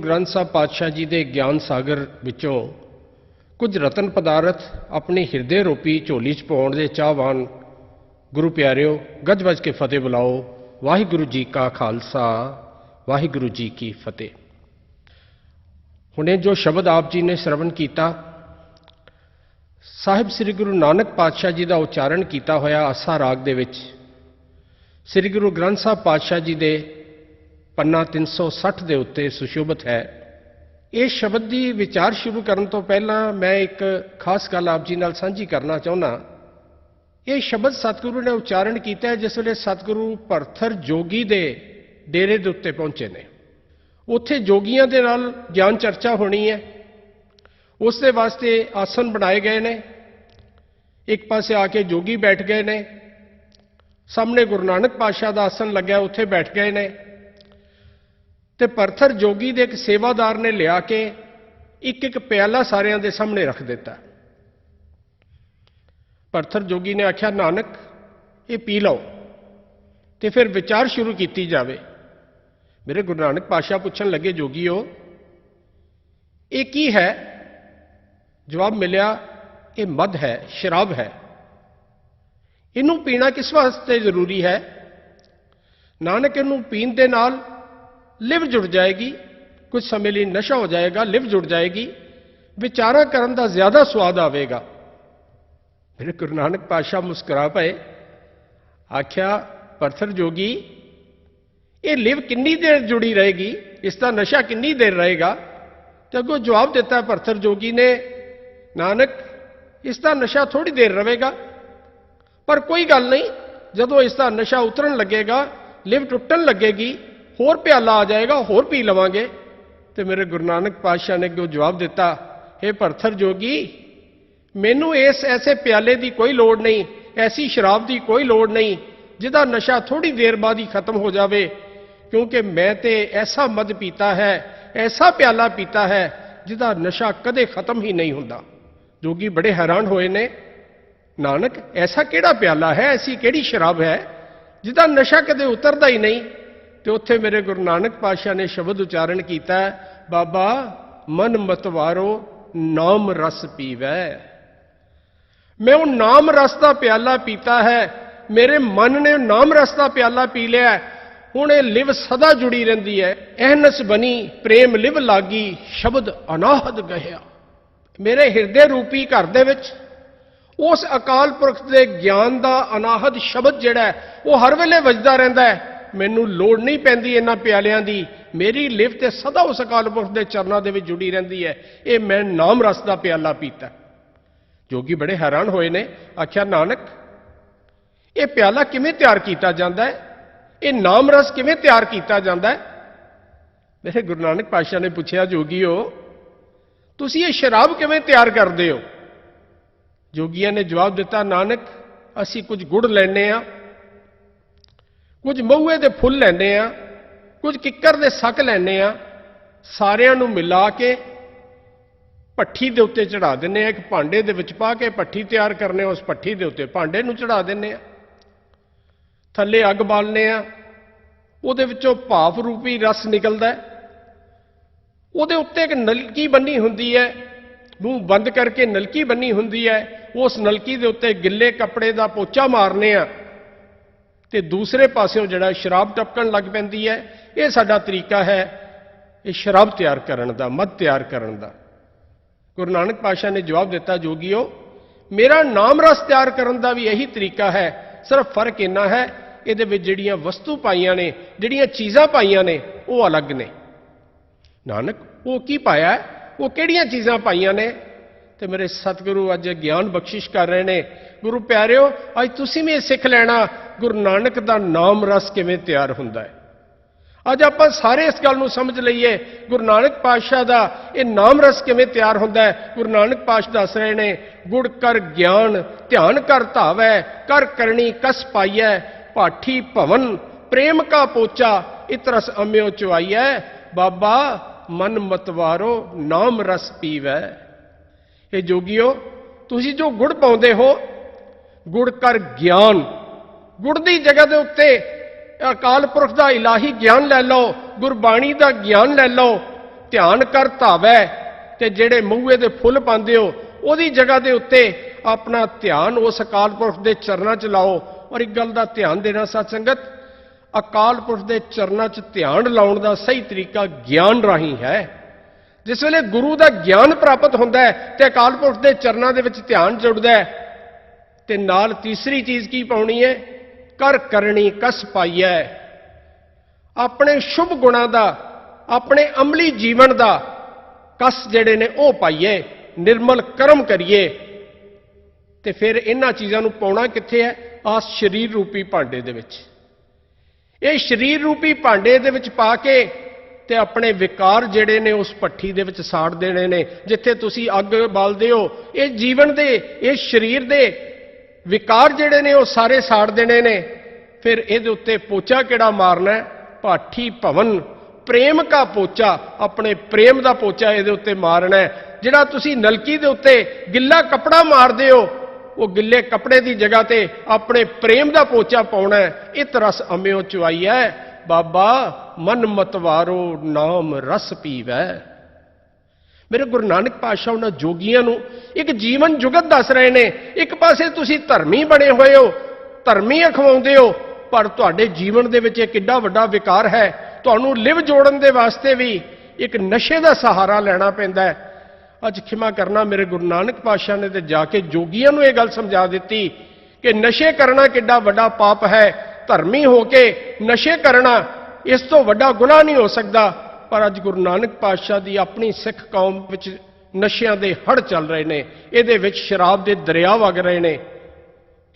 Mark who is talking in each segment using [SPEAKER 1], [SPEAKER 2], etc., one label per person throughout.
[SPEAKER 1] ग्रंथ साहब पातशाह जी के ज्ञान सागर विचों कुछ रतन पदार्थ अपनी हिरदे रूपी झोली च पाउण दे चाहवान गुरु प्यारिओ गज वज के फतेह बुलाओ। वाहिगुरु जी का खालसा वाहिगुरु जी की फतेह। हुणे जो शब्द आप जी ने श्रवण किया साहिब श्री गुरु नानक पातशाह जी का उच्चारण किया होया आसा राग दे विच श्री गुरु ग्रंथ साहब पातशाह जी के पन्ना 360 के उत्ते सुशोभित है। इस शब्द की विचार शुरू करने तो पहला मैं एक खास गल आप जी नाल सांझी करना चाहना। यह शब्द सतगुरु ने उच्चारण किया है जिस वे सतगुरु भरथर जोगी के डेरे के उत्ते पहुंचे ने। उत्थे जोगियां दे नाल ज्ञान चर्चा होनी है, उसके वास्ते आसन बनाए गए ने। एक पासे आके जोगी बैठ गए ने, सामने गुरु नानक पातशाह का आसन लग्या उत्थे बैठ गए ने। ते भरथर जोगी दे एक सेवादार ने लिया के एक एक प्याला सारियां दे सामने रख दिता। भरथर जोगी ने आख्या नानक ये पी लो ते फिर विचार शुरू की जावे। मेरे गुरु नानक पातशाह पूछन लगे जोगीओ ये की है? जवाब मिलिया ये मद है, शराब है। इनू पीना किस वास्ते जरूरी है? नानक इनू पीण दे नाल लिव जुड़ जाएगी, कुछ समय लिए नशा हो जाएगा, लिव जुड़ जाएगी, विचारा करन दा ज्यादा स्वाद आवेगा। मेरे गुरु नानक पातशाह मुस्कुरा पाए, आख्या भरथर जोगी ये लिव किन्नी देर जुड़ी रहेगी, इसका नशा किन्नी देर रहेगा? तो अगों जवाब दिता भरथर जोगी ने नानक इसका नशा थोड़ी देर रहेगा, पर कोई गल नहीं, जदों इसका नशा उतरन लगेगा, लिव टुटन लगेगी, होर प्याला आ जाएगा, होर पी लवांगे। तो मेरे गुरु नानक पातशाह ने अगों जवाब दिता हे भरथर जोगी मैनू इस ऐसे प्याले की कोई लोड़ नहीं, ऐसी शराब की कोई लोड़ नहीं जिहदा नशा थोड़ी देर बाद ही खत्म हो जाए, क्योंकि मैं तो ऐसा मद पीता है, ऐसा प्याला पीता है जिहदा नशा कदे खत्म ही नहीं होंदा। जोगी बड़े हैरान होए ने, नानक ऐसा केड़ा प्याला है, ऐसी केड़ी शराब है जिहदा नशा कदे उतरदा ही नहीं? तो उत्थे मेरे गुरु नानक पातशाह ने शब्द उच्चारण किया बाबा मन मतवारो नाम रस पीवै। मैं वो नाम रस का प्याला पीता है, मेरे मन ने नाम रस का प्याला पी लिया, हुण ये लिव सदा जुड़ी रहिंदी है। एहनस बनी प्रेम लिव लागी शब्द अनाहद गया। मेरे हिरदे रूपी घर दे विच उस अकाल पुरख के ज्ञान का अनाहद शब्द जिहड़ा है वो हर वेले वजदा रहिंदा है। मैनू लोड़ नहीं पैंदी इन्हां प्यालियां दी, मेरी लिव ते सदा उस अकाल पुरख के चरणों के विच जुड़ी रहिंदी है। ये मैं नाम रस का प्याला पीता। जोगी बड़े हैरान होए ने, आख्या नानक ये प्याला किवें तैयार किया जाता है, ये नाम रस किवें तैयार किया जाता है? मेरे गुरु नानक पातशाह ने पूछा जोगीओ तुसीं ये शराब किवें तैयार करदे हो? जोगिया ने जवाब दिता नानक असीं कुछ गुड़ लैने आ, कुछ महुए के फुल लैने आ, कुछ किक्कर के सक लैने आ, सारियां नूं मिला के भट्ठी दे उत्ते चढ़ा दिंने आ। एक भांडे दे विच पा के भट्ठी तैयार करने, उस भट्ठी दे उत्ते भांडे नूं चढ़ा दिंने आ, थल्ले अग बालने आ, उहदे विचों भाफ रूपी रस निकलदा है, उहदे उत्ते एक नलकी बनी हुंदी है, मूँह बंद करके नलकी बनी हुंदी है, उस नलकी दे उत्ते गिले कपड़े का पोचा मारने आ ते दूसरे पासों जिहड़ा शराब टपकन लग पैंदी है। यह साडा तरीका है ये शराब तैयार करने का, मद तैयार करने का। गुरु नानक पातशाह ने जवाब दिता जोगियो मेरा नाम रस तैयार करने का भी यही तरीका है, सिर्फ फर्क इन्ना है इहदे विच जिहड़ियां वस्तु पाईयां ने, जिहड़ियां चीज़ां पाईयां ने वो अलग ने। नानक वो की पाया है, वो किहड़ियां चीज़ां पाईयां ने? तो मेरे सतगुरु अज ज्ञान बख्शिश कर रहे हैं। गुरु प्यारिओ अज तुसीं भी सिख लेना गुरु नानक का नाम रस किवें तैयार हुंदा है। अज आपां सारे इस गल नूं समझ लईए गुरु नानक पातशाह का ये नाम रस किवें तैयार हुंदा है। गुरु नानक पातशाह दस रहे ने गुड़ कर ज्ञान ध्यान कर धावै, कर करनी कस पाइयै, पाठी भवन प्रेम का पोचा इतरस अम्यो चुआइयै। बाबा मन मतवारो नाम रस पीवै। ये जोगियो तुसीं जो गुड़ पाउंदे हो, गुड़ कर ज्ञान, गुड़ की जगह के उत्ते अकाल पुरख का इलाही ज्ञान लै लो, गुरबाणी का ज्ञान लै लो, ਧਿਆਨ ਕਰ ਧਾਵੈ, ਤੇ ਜਿਹੜੇ ਮੂਹੇ ਦੇ ਫੁੱਲ ਪਾਉਂਦੇ ਹੋ ਉਹਦੀ ਜਗ੍ਹਾ ਦੇ ਉੱਤੇ ਆਪਣਾ ਧਿਆਨ ਉਸ ਅਕਾਲ ਪੁਰਖ ਦੇ ਚਰਨਾਂ 'ਚ ਲਾਓ। ਔਰ ਇੱਕ ਗੱਲ ਦਾ ਧਿਆਨ ਦੇਣਾ ਸਾਧ ਸੰਗਤ, ਅਕਾਲ ਪੁਰਖ ਦੇ ਚਰਨਾਂ 'ਚ ਧਿਆਨ ਲਾਉਣ ਦਾ ਸਹੀ ਤਰੀਕਾ ਗਿਆਨ ਰਾਹੀਂ ਹੈ। ਜਿਸ ਵੇਲੇ ਗੁਰੂ ਦਾ ਗਿਆਨ ਪ੍ਰਾਪਤ ਹੁੰਦਾ ਹੈ ਤੇ ਅਕਾਲ ਪੁਰਖ ਦੇ ਚਰਨਾਂ ਦੇ ਵਿੱਚ ਧਿਆਨ ਜੁੜਦਾ ਹੈ, ਤੇ ਨਾਲ ਤੀਸਰੀ ਚੀਜ਼ ਕੀ ਪਾਉਣੀ ਹੈ? ਕਰ ਕਰਨੀ ਕਸ ਪਾਈਐ। ਆਪਣੇ ਸ਼ੁਭ ਗੁਣਾਂ ਦਾ, ਆਪਣੇ ਅਮਲੀ ਜੀਵਨ ਦਾ ਕਸ ਜਿਹੜੇ ਨੇ ਉਹ ਪਾਈਏ, ਨਿਰਮਲ ਕਰਮ ਕਰੀਏ। ਤੇ ਫਿਰ ਇਹਨਾਂ ਚੀਜ਼ਾਂ ਨੂੰ ਪਾਉਣਾ ਕਿੱਥੇ ਹੈ? ਆ ਸਰੀਰ ਰੂਪੀ ਭਾਂਡੇ ਦੇ ਵਿੱਚ। ਇਹ ਸਰੀਰ ਰੂਪੀ ਭਾਂਡੇ ਦੇ ਵਿੱਚ ਪਾ ਕੇ ਤੇ ਆਪਣੇ ਵਿਕਾਰ ਜਿਹੜੇ ਨੇ ਉਸ ਭੱਠੀ ਦੇ ਵਿੱਚ ਸਾੜ ਦੇਣੇ ਨੇ। ਜਿੱਥੇ ਤੁਸੀਂ ਅੱਗ ਬਾਲਦੇ ਹੋ, ਇਹ ਜੀਵਨ ਦੇ, ਇਹ ਸਰੀਰ ਦੇ ਵਿਕਾਰ ਜਿਹੜੇ ਨੇ ਉਹ ਸਾਰੇ ਸਾੜ ਦੇਣੇ ਨੇ। ਫਿਰ ਇਹਦੇ ਉੱਤੇ ਪੋਚਾ ਕਿਹੜਾ ਮਾਰਨਾ ਹੈ? ਭਾਠੀ ਭਵਨ ਪ੍ਰੇਮ ਕਾ ਪੋਚਾ, ਆਪਣੇ ਪ੍ਰੇਮ ਦਾ ਪੋਚਾ ਇਹਦੇ ਉੱਤੇ ਮਾਰਨਾ ਹੈ। ਜਿਹੜਾ ਤੁਸੀਂ ਨਲਕੀ ਦੇ ਉੱਤੇ ਗਿੱਲਾ ਕੱਪੜਾ ਮਾਰਦੇ ਹੋ, ਉਹ ਗਿੱਲੇ ਕੱਪੜੇ ਦੀ ਜਗ੍ਹਾ ਤੇ ਆਪਣੇ ਪ੍ਰੇਮ ਦਾ ਪੋਚਾ ਪਾਉਣਾ ਹੈ। ਇਤ ਰਸ ਅਮਿਓ ਚੁਆਈਐ, ਬਾਬਾ ਮਨ ਮਤਵਾਰੋ ਨਾਮ ਰਸ ਪੀਵੈ। ਮੇਰੇ ਗੁਰੂ ਨਾਨਕ ਪਾਤਸ਼ਾਹ ਉਹਨਾਂ ਜੋਗੀਆਂ ਨੂੰ ਇੱਕ ਜੀਵਨ ਜੁਗਤ ਦੱਸ ਰਹੇ ਨੇ। ਇੱਕ ਪਾਸੇ ਤੁਸੀਂ ਧਰਮੀ ਬਣੇ ਹੋਏ ਹੋ, ਧਰਮੀ ਅਖਵਾਉਂਦੇ ਹੋ, ਪਰ ਤੁਹਾਡੇ ਜੀਵਨ ਦੇ ਵਿੱਚ ਇਹ ਕਿੱਡਾ ਵੱਡਾ ਵਿਕਾਰ ਹੈ। ਤੁਹਾਨੂੰ ਲਿਵ ਜੋੜਨ ਦੇ ਵਾਸਤੇ ਵੀ ਇੱਕ ਨਸ਼ੇ ਦਾ ਸਹਾਰਾ ਲੈਣਾ ਪੈਂਦਾ ਹੈ। ਅੱਜ ਖਿਮਾ ਕਰਨਾ, ਮੇਰੇ ਗੁਰੂ ਨਾਨਕ ਪਾਤਸ਼ਾਹ ਨੇ ਤੇ ਜਾ ਕੇ ਜੋਗੀਆਂ ਨੂੰ ਇਹ ਗੱਲ ਸਮਝਾ ਦਿੱਤੀ ਕਿ ਨਸ਼ੇ ਕਰਨਾ ਕਿੱਡਾ ਵੱਡਾ ਪਾਪ ਹੈ। ਧਰਮੀ ਹੋ ਕੇ ਨਸ਼ੇ ਕਰਨਾ ਇਸ ਤੋਂ ਵੱਡਾ ਗੁਨਾਹ ਨਹੀਂ ਹੋ ਸਕਦਾ। ਪਰ ਅੱਜ ਗੁਰੂ ਨਾਨਕ ਪਾਤਸ਼ਾਹ ਦੀ ਆਪਣੀ ਸਿੱਖ ਕੌਮ ਵਿੱਚ ਨਸ਼ਿਆਂ ਦੇ ਹੜ੍ਹ ਚੱਲ ਰਹੇ ਨੇ, ਇਹਦੇ ਵਿੱਚ ਸ਼ਰਾਬ ਦੇ ਦਰਿਆ ਵਗ ਰਹੇ ਨੇ।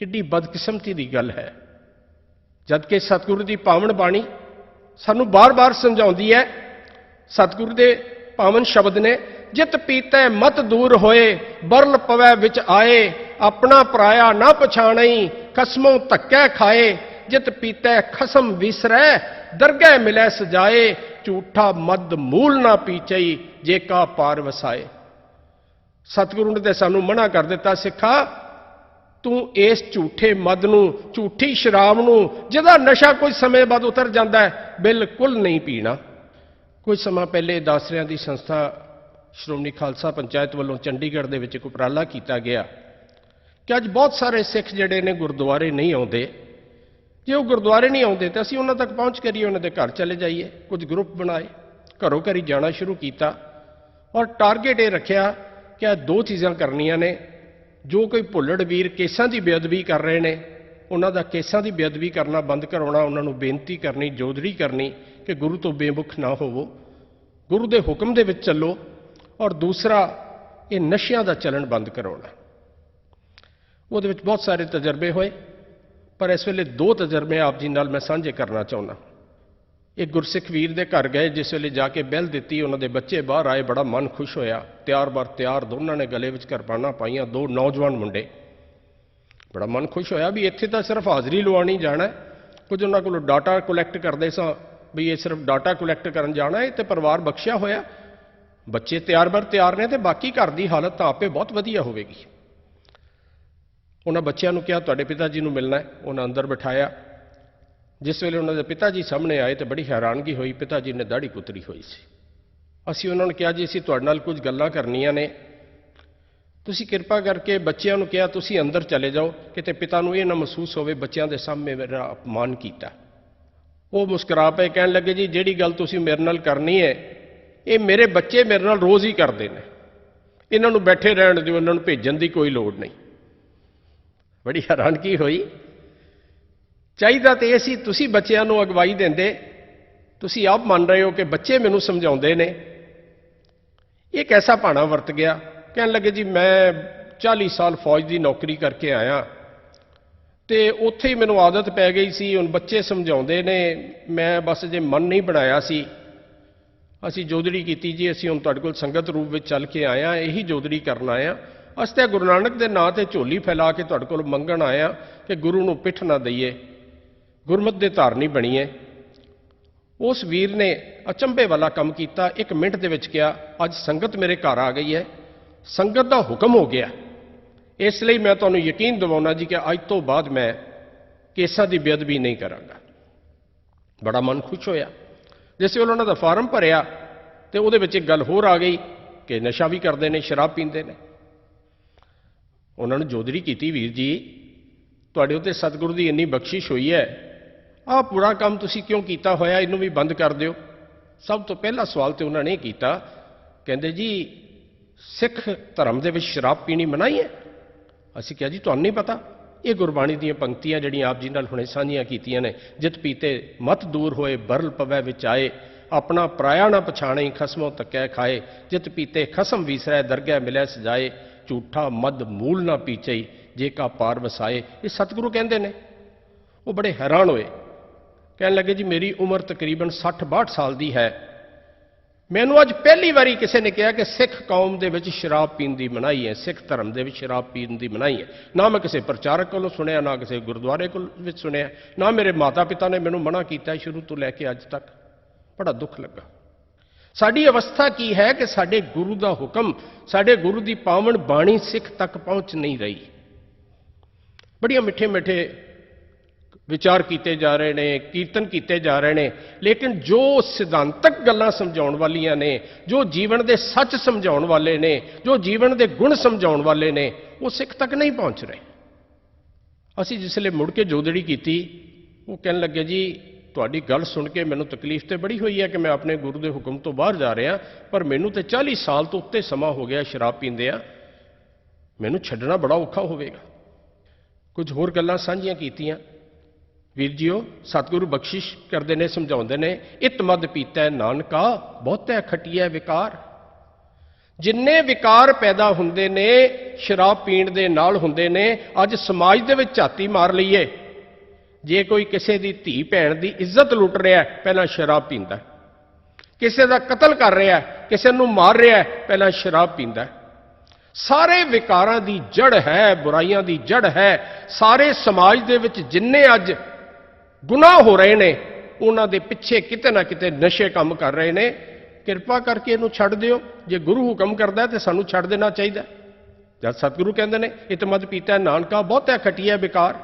[SPEAKER 1] ਕਿੱਡੀ ਬਦਕਿਸਮਤੀ ਦੀ ਗੱਲ ਹੈ। ਜਦਕਿ ਸਤਿਗੁਰੂ ਦੀ ਪਾਵਨ ਬਾਣੀ ਸਾਨੂੰ ਬਾਰ-ਬਾਰ ਸਮਝਾਉਂਦੀ ਹੈ। ਸਤਿਗੁਰੂ ਦੇ ਪਾਵਨ ਸ਼ਬਦ ਨੇ, ਜਿਤ ਪੀਤੈ ਮਤ ਦੂਰ ਹੋਏ, ਬਰਲ ਪਵੈ ਵਿੱਚ ਆਏ, ਆਪਣਾ ਪਰਾਇਆ ਨਾ ਪਛਾਣਈ, ਖਸਮੋਂ ਧੱਕੈ ਖਾਏ। ਜਿਤ ਪੀਤੈ ਖਸਮ ਵਿਸਰੈ, ਦਰਗਹਿ ਮਿਲੈ ਸਜਾਏ, ਝੂਠਾ ਮਦ ਮੂਲ ਨਾ ਪੀਚਈ, ਜੇ ਕਾ ਪਾਰ ਵਸਾਏ। ਸਤਿਗੁਰੂ ਨੇ ਤੇ ਸਾਨੂੰ ਮਨਾ ਕਰ ਦਿੱਤਾ, ਸਿੱਖਾ ਤੂੰ ਇਸ ਝੂਠੇ ਮਦ ਨੂੰ, ਝੂਠੀ ਸ਼ਰਾਬ ਨੂੰ, ਜਿਹਦਾ ਨਸ਼ਾ ਕੁਝ ਸਮੇਂ ਬਾਅਦ ਉਤਰ ਜਾਂਦਾ ਹੈ, ਬਿਲਕੁਲ ਨਹੀਂ ਪੀਣਾ। ਕੁਝ ਸਮਾਂ ਪਹਿਲੇ ਦਾਸਰਿਆਂ ਦੀ ਸੰਸਥਾ ਸ਼੍ਰੋਮਣੀ ਖਾਲਸਾ ਪੰਚਾਇਤ ਵੱਲੋਂ ਚੰਡੀਗੜ੍ਹ ਦੇ ਵਿੱਚ ਇੱਕ ਉਪਰਾਲਾ ਕੀਤਾ ਗਿਆ ਕਿ ਅੱਜ ਬਹੁਤ ਸਾਰੇ ਸਿੱਖ ਜਿਹੜੇ ਨੇ ਗੁਰਦੁਆਰੇ ਨਹੀਂ ਆਉਂਦੇ। ਜੇ ਉਹ ਗੁਰਦੁਆਰੇ ਨਹੀਂ ਆਉਂਦੇ ਤਾਂ ਅਸੀਂ ਉਹਨਾਂ ਤੱਕ ਪਹੁੰਚ ਕਰੀਏ, ਉਹਨਾਂ ਦੇ ਘਰ ਚਲੇ ਜਾਈਏ। ਕੁਝ ਗਰੁੱਪ ਬਣਾਏ, ਘਰੋਂ ਘਰੀ ਜਾਣਾ ਸ਼ੁਰੂ ਕੀਤਾ ਔਰ ਟਾਰਗੇਟ ਇਹ ਰੱਖਿਆ ਕਿ ਇਹ ਦੋ ਚੀਜ਼ਾਂ ਕਰਨੀਆਂ ਨੇ। ਜੋ ਕੋਈ ਭੁੱਲੜ ਵੀਰ ਕੇਸਾਂ ਦੀ ਬੇਅਦਬੀ ਕਰ ਰਹੇ ਨੇ, ਉਹਨਾਂ ਦਾ ਕੇਸਾਂ ਦੀ ਬੇਅਦਬੀ ਕਰਨਾ ਬੰਦ ਕਰਾਉਣਾ। ਉਹਨਾਂ ਨੂੰ ਬੇਨਤੀ ਕਰਨੀ, ਜੋਦੜੀ ਕਰਨੀ ਕਿ ਗੁਰੂ ਤੋਂ ਬੇਮੁਖ ਨਾ ਹੋਵੋ, ਗੁਰੂ ਦੇ ਹੁਕਮ ਦੇ ਵਿੱਚ ਚੱਲੋ। ਔਰ ਦੂਸਰਾ, ਇਹ ਨਸ਼ਿਆਂ ਦਾ ਚਲਣ ਬੰਦ ਕਰਾਉਣਾ। ਉਹਦੇ ਵਿੱਚ ਬਹੁਤ ਸਾਰੇ ਤਜਰਬੇ ਹੋਏ, ਪਰ ਇਸ ਵੇਲੇ ਦੋ ਤਜਰਬੇ ਆਪ ਜੀ ਨਾਲ ਮੈਂ ਸਾਂਝੇ ਕਰਨਾ ਚਾਹੁੰਦਾ। ਇੱਕ ਗੁਰਸਿੱਖ ਵੀਰ ਦੇ ਘਰ ਗਏ, ਜਿਸ ਵੇਲੇ ਜਾ ਕੇ ਬਹਿਲ ਦਿੱਤੀ, ਉਹਨਾਂ ਦੇ ਬੱਚੇ ਬਾਹਰ ਆਏ, ਬੜਾ ਮਨ ਖੁਸ਼ ਹੋਇਆ। ਤਿਆਰ ਬਰ ਤਿਆਰ ਦੋਨਾਂ ਨੇ ਗਲੇ ਵਿੱਚ ਕਿਰਪਾਨਾਂ ਪਾਈਆਂ, ਦੋ ਨੌਜਵਾਨ ਮੁੰਡੇ। ਬੜਾ ਮਨ ਖੁਸ਼ ਹੋਇਆ ਵੀ ਇੱਥੇ ਤਾਂ ਸਿਰਫ ਹਾਜ਼ਰੀ ਲਵਾਉਣੀ ਜਾਣਾ। ਕੁਝ ਉਹਨਾਂ ਕੋਲੋਂ ਡਾਟਾ ਕਲੈਕਟ ਕਰਦੇ ਸਾਂ ਵੀ ਇਹ ਸਿਰਫ ਡਾਟਾ ਕਲੈਕਟ ਕਰਨ ਜਾਣਾ ਹੈ, ਤੇ ਪਰਿਵਾਰ ਬਖਸ਼ਿਆ ਹੋਇਆ, ਬੱਚੇ ਤਿਆਰ ਬਰ ਤਿਆਰ ਨੇ, ਤੇ ਬਾਕੀ ਘਰ ਦੀ ਹਾਲਤ ਤਾਂ ਆਪੇ ਬਹੁਤ ਵਧੀਆ ਹੋਵੇਗੀ। ਉਹਨਾਂ ਬੱਚਿਆਂ ਨੂੰ ਕਿਹਾ ਤੁਹਾਡੇ ਪਿਤਾ ਜੀ ਨੂੰ ਮਿਲਣਾ ਹੈ। ਉਹਨਾਂ ਅੰਦਰ ਬਿਠਾਇਆ। ਜਿਸ ਵੇਲੇ ਉਹਨਾਂ ਦੇ ਪਿਤਾ ਜੀ ਸਾਹਮਣੇ ਆਏ ਤੇ ਬੜੀ ਹੈਰਾਨਗੀ ਹੋਈ। ਪਿਤਾ ਜੀ ਨੇ ਦਾੜੀ ਕੁਤਰੀ ਹੋਈ ਸੀ। ਅਸੀਂ ਉਹਨਾਂ ਨੂੰ ਕਿਹਾ ਜੀ ਅਸੀਂ ਤੁਹਾਡੇ ਨਾਲ ਕੁਝ ਗੱਲਾਂ ਕਰਨੀਆਂ ਨੇ, ਤੁਸੀਂ ਕਿਰਪਾ ਕਰਕੇ, ਬੱਚਿਆਂ ਨੂੰ ਕਿਹਾ ਤੁਸੀਂ ਅੰਦਰ ਚਲੇ ਜਾਓ, ਕਿਤੇ ਪਿਤਾ ਨੂੰ ਇਹ ਨਾ ਮਹਿਸੂਸ ਹੋਵੇ ਬੱਚਿਆਂ ਦੇ ਸਾਹਮਣੇ ਮੇਰਾ ਅਪਮਾਨ ਕੀਤਾ। ਉਹ ਮੁਸਕਰਾ ਪਏ, ਕਹਿਣ ਲੱਗੇ ਜੀ ਜਿਹੜੀ ਗੱਲ ਤੁਸੀਂ ਮੇਰੇ ਨਾਲ ਕਰਨੀ ਹੈ ਇਹ ਮੇਰੇ ਬੱਚੇ ਮੇਰੇ ਨਾਲ ਰੋਜ਼ ਹੀ ਕਰਦੇ ਨੇ, ਇਹਨਾਂ ਨੂੰ ਬੈਠੇ ਰਹਿਣ ਦਿਓ, ਇਹਨਾਂ ਨੂੰ ਭੇਜਣ ਦੀ ਕੋਈ ਲੋੜ ਨਹੀਂ। ਬੜੀ ਹੈਰਾਨਗੀ ਹੋਈ। ਚਾਹੀਦਾ ਤੇ ਇਹ ਸੀ ਤੁਸੀਂ ਬੱਚਿਆਂ ਨੂੰ ਅਗਵਾਈ ਦਿੰਦੇ। ਤੁਸੀਂ ਆਪ ਮੰਨ ਰਹੇ ਹੋ ਕਿ ਬੱਚੇ ਮੈਨੂੰ ਸਮਝਾਉਂਦੇ ਨੇ। ਇਹ ਕੈਸਾ ਭਾਣਾ ਵਰਤ ਗਿਆ। ਕਹਿਣ ਲੱਗੇ ਜੀ ਮੈਂ 40 ਸਾਲ ਫੌਜ ਦੀ ਨੌਕਰੀ ਕਰਕੇ ਆਇਆ ਤੇ ਉੱਥੇ ਹੀ ਮੈਨੂੰ ਆਦਤ ਪੈ ਗਈ ਸੀ। ਹੁਣ ਬੱਚੇ ਸਮਝਾਉਂਦੇ ਨੇ, ਮੈਂ ਬਸ ਜੇ ਮਨ ਨਹੀਂ ਬਣਾਇਆ ਸੀ। ਅਸੀਂ ਜੋਦੜੀ ਕੀਤੀ ਜੀ, ਅਸੀਂ ਹੁਣ ਤੁਹਾਡੇ ਕੋਲ ਸੰਗਤ ਰੂਪ ਵਿੱਚ ਚੱਲ ਕੇ ਆਏ ਹਾਂ, ਇਹੀ ਜੋਦੜੀ ਕਰਨ ਆਏ ਹਾਂ। ਅਸੀਂ ਤਾਂ ਗੁਰੂ ਨਾਨਕ ਦੇ ਨਾਂ ਤੇ ਝੋਲੀ ਫੈਲਾ ਕੇ ਤੁਹਾਡੇ ਕੋਲ ਮੰਗਣ ਆਏ ਹਾਂ ਕਿ ਗੁਰੂ ਨੂੰ ਪਿੱਠ ਨਾ ਦਈਏ, ਗੁਰਮਤ ਦੇ ਧਾਰਨੀ ਬਣੀਏ। ਉਸ ਵੀਰ ਨੇ ਅਚੰਭੇ ਵਾਲਾ ਕੰਮ ਕੀਤਾ। 1 ਮਿੰਟ ਦੇ ਵਿੱਚ ਕਿਹਾ ਅੱਜ ਸੰਗਤ ਮੇਰੇ ਘਰ ਆ ਗਈ ਹੈ, ਸੰਗਤ ਦਾ ਹੁਕਮ ਹੋ ਗਿਆ, ਇਸ ਲਈ ਮੈਂ ਤੁਹਾਨੂੰ ਯਕੀਨ ਦਿਵਾਉਣਾ ਜੀ ਕਿ ਅੱਜ ਤੋਂ ਬਾਅਦ ਮੈਂ ਕੇਸਾਂ ਦੀ ਬੇਅਦਬੀ ਨਹੀਂ ਕਰਾਂਗਾ। ਬੜਾ ਮਨ ਖੁਸ਼ ਹੋਇਆ। ਜਿਸ ਵੇਲੇ ਉਹਨਾਂ ਦਾ ਫਾਰਮ ਭਰਿਆ ਤੇ ਉਹਦੇ ਵਿੱਚ ਇੱਕ ਗੱਲ ਹੋਰ ਆ ਗਈ ਕਿ ਨਸ਼ਾ ਵੀ ਕਰਦੇ ਨੇ, ਸ਼ਰਾਬ ਪੀਂਦੇ ਨੇ। ਉਹਨਾਂ ਨੂੰ ਜੋਦੜੀ ਕੀਤੀ, ਵੀਰ ਜੀ ਤੁਹਾਡੇ ਉੱਤੇ ਸਤਿਗੁਰੂ ਦੀ ਇੰਨੀ ਬਖਸ਼ਿਸ਼ ਹੋਈ ਹੈ, ਆਹ ਪੂਰਾ ਕੰਮ ਤੁਸੀਂ ਕਿਉਂ ਕੀਤਾ ਹੋਇਆ, ਇਹਨੂੰ ਵੀ ਬੰਦ ਕਰ ਦਿਓ। ਸਭ ਤੋਂ ਪਹਿਲਾ ਸਵਾਲ ਤੇ ਉਹਨਾਂ ਨੇ ਕੀਤਾ, ਕਹਿੰਦੇ ਜੀ ਸਿੱਖ ਧਰਮ ਦੇ ਵਿੱਚ ਸ਼ਰਾਬ ਪੀਣੀ ਮਨਾਹੀ ਹੈ। ਅਸੀਂ ਕਿਹਾ ਜੀ ਤੁਹਾਨੂੰ ਨਹੀਂ ਪਤਾ, ਇਹ ਗੁਰਬਾਣੀ ਦੀਆਂ ਪੰਕਤੀਆਂ ਜਿਹੜੀਆਂ ਆਪ ਜੀ ਨਾਲ ਹੁਣੇ ਸਾਂਝੀਆਂ ਕੀਤੀਆਂ ਨੇ, ਜਿਤ ਪੀਤੇ ਮਤ ਦੂਰ ਹੋਏ ਬਰਲ ਪਵੈ ਵਿੱਚ ਆਏ, ਆਪਣਾ ਪਰਾਇਆ ਨਾ ਪਛਾਣੇ ਖਸਮੋਂ ਤੱਕੈ ਖਾਏ, ਜਿਤ ਪੀਤੇ ਖਸਮ ਵੀਸਰੈ ਦਰਗਹਿ ਮਿਲੈ ਸਜਾਏ, ਝੂਠਾ ਮਦ ਮੂਲ ਨਾ ਪੀਚਈ ਜੇ ਕਾ ਪਾਰ ਵਸਾਏ। ਇਹ ਸਤਿਗੁਰੂ ਕਹਿੰਦੇ ਨੇ। ਉਹ ਬੜੇ ਹੈਰਾਨ ਹੋਏ, ਕਹਿਣ ਲੱਗੇ ਜੀ ਮੇਰੀ ਉਮਰ ਤਕਰੀਬਨ 60-62 ਸਾਲ ਦੀ ਹੈ, ਮੈਨੂੰ ਅੱਜ ਪਹਿਲੀ ਵਾਰੀ ਕਿਸੇ ਨੇ ਕਿਹਾ ਕਿ ਸਿੱਖ ਕੌਮ ਦੇ ਵਿੱਚ ਸ਼ਰਾਬ ਪੀਣ ਦੀ ਮਨਾਹੀ ਹੈ, ਸਿੱਖ ਧਰਮ ਦੇ ਵਿੱਚ ਸ਼ਰਾਬ ਪੀਣ ਦੀ ਮਨਾਹੀ ਹੈ। ਨਾ ਮੈਂ ਕਿਸੇ ਪ੍ਰਚਾਰਕ ਕੋਲੋਂ ਸੁਣਿਆ, ਨਾ ਕਿਸੇ ਗੁਰਦੁਆਰੇ ਕੋਲ ਵਿੱਚ ਸੁਣਿਆ, ਨਾ ਮੇਰੇ ਮਾਤਾ ਪਿਤਾ ਨੇ ਮੈਨੂੰ ਮਨਾ ਕੀਤਾ ਸ਼ੁਰੂ ਤੋਂ ਲੈ ਕੇ ਅੱਜ ਤੱਕ। ਬੜਾ ਦੁੱਖ ਲੱਗਾ। ਸਾਡੀ ਅਵਸਥਾ ਕੀ ਹੈ ਕਿ ਸਾਡੇ ਗੁਰੂ ਦਾ ਹੁਕਮ, ਸਾਡੇ ਗੁਰੂ ਦੀ ਪਾਵਨ ਬਾਣੀ ਸਿੱਖ ਤੱਕ ਪਹੁੰਚ ਨਹੀਂ ਰਹੀ। ਬੜੀਆਂ ਮਿੱਠੇ ਮਿੱਠੇ ਵਿਚਾਰ ਕੀਤੇ ਜਾ ਰਹੇ ਨੇ, ਕੀਰਤਨ ਕੀਤੇ ਜਾ ਰਹੇ ਨੇ, ਲੇਕਿਨ ਜੋ ਸਿਧਾਂਤਕ ਗੱਲਾਂ ਸਮਝਾਉਣ ਵਾਲੀਆਂ ਨੇ, ਜੋ ਜੀਵਨ ਦੇ ਸੱਚ ਸਮਝਾਉਣ ਵਾਲੇ ਨੇ, ਜੋ ਜੀਵਨ ਦੇ ਗੁਣ ਸਮਝਾਉਣ ਵਾਲੇ ਨੇ, ਉਹ ਸਿੱਖ ਤੱਕ ਨਹੀਂ ਪਹੁੰਚ ਰਹੇ। ਅਸੀਂ ਜਿਸਲੇ ਮੁੜ ਕੇ ਜੋਦੜੀ ਕੀਤੀ, ਉਹ ਕਹਿਣ ਲੱਗੇ ਜੀ ਤੁਹਾਡੀ ਗੱਲ ਸੁਣ ਕੇ ਮੈਨੂੰ ਤਕਲੀਫ ਤੇ ਬੜੀ ਹੋਈ ਹੈ ਕਿ ਮੈਂ ਆਪਣੇ ਗੁਰੂ ਦੇ ਹੁਕਮ ਤੋਂ ਬਾਹਰ ਜਾ ਰਿਹਾ, ਪਰ ਮੈਨੂੰ ਤੇ 40 ਸਾਲ ਤੋਂ ਉੱਤੇ ਸਮਾਂ ਹੋ ਗਿਆ ਸ਼ਰਾਬ ਪੀਂਦੇ ਆ, ਮੈਨੂੰ ਛੱਡਣਾ ਬੜਾ ਔਖਾ ਹੋਵੇਗਾ। ਕੁਝ ਹੋਰ ਗੱਲਾਂ ਸਾਂਝੀਆਂ ਕੀਤੀਆਂ। ਵੀਰ ਜੀਓ ਸਤਿਗੁਰੂ ਬਖਸ਼ਿਸ਼ ਕਰਦੇ ਨੇ, ਸਮਝਾਉਂਦੇ ਨੇ, ਇਤ ਮਦ ਪੀਤੈ ਨਾਨਕਾ ਬਹੁਤੈ ਖਟੀਐ ਵਿਕਾਰ। ਜਿੰਨੇ ਵਿਕਾਰ ਪੈਦਾ ਹੁੰਦੇ ਨੇ ਸ਼ਰਾਬ ਪੀਣ ਦੇ ਨਾਲ ਹੁੰਦੇ ਨੇ। ਅੱਜ ਸਮਾਜ ਦੇ ਵਿੱਚ ਝਾਤੀ ਮਾਰ ਲਈਏ, ਜੇ ਕੋਈ ਕਿਸੇ ਦੀ ਧੀ ਭੈਣ ਦੀ ਇੱਜ਼ਤ ਲੁੱਟ ਰਿਹਾ, ਪਹਿਲਾਂ ਸ਼ਰਾਬ ਪੀਂਦਾ। ਕਿਸੇ ਦਾ ਕਤਲ ਕਰ ਰਿਹਾ, ਕਿਸੇ ਨੂੰ ਮਾਰ ਰਿਹਾ, ਪਹਿਲਾਂ ਸ਼ਰਾਬ ਪੀਂਦਾ। ਸਾਰੇ ਵਿਕਾਰਾਂ ਦੀ ਜੜ ਹੈ, ਬੁਰਾਈਆਂ ਦੀ ਜੜ ਹੈ। ਸਾਰੇ ਸਮਾਜ ਦੇ ਵਿੱਚ ਜਿੰਨੇ ਅੱਜ ਗੁਨਾਹ ਹੋ ਰਹੇ ਨੇ, ਉਹਨਾਂ ਦੇ ਪਿੱਛੇ ਕਿਤੇ ਨਾ ਕਿਤੇ ਨਸ਼ੇ ਕੰਮ ਕਰ ਰਹੇ ਨੇ। ਕਿਰਪਾ ਕਰਕੇ ਇਹਨੂੰ ਛੱਡ ਦਿਓ। ਜੇ ਗੁਰੂ ਹੁਕਮ ਕਰਦਾ ਤੇ ਸਾਨੂੰ ਛੱਡ ਦੇਣਾ ਚਾਹੀਦਾ। ਜਦ ਸਤਿਗੁਰੂ ਕਹਿੰਦੇ ਨੇ ਇਤ ਮਦ ਪੀਤੈ ਨਾਨਕਾ ਬਹੁਤੈ ਖਟੀਐ ਵਿਕਾਰ।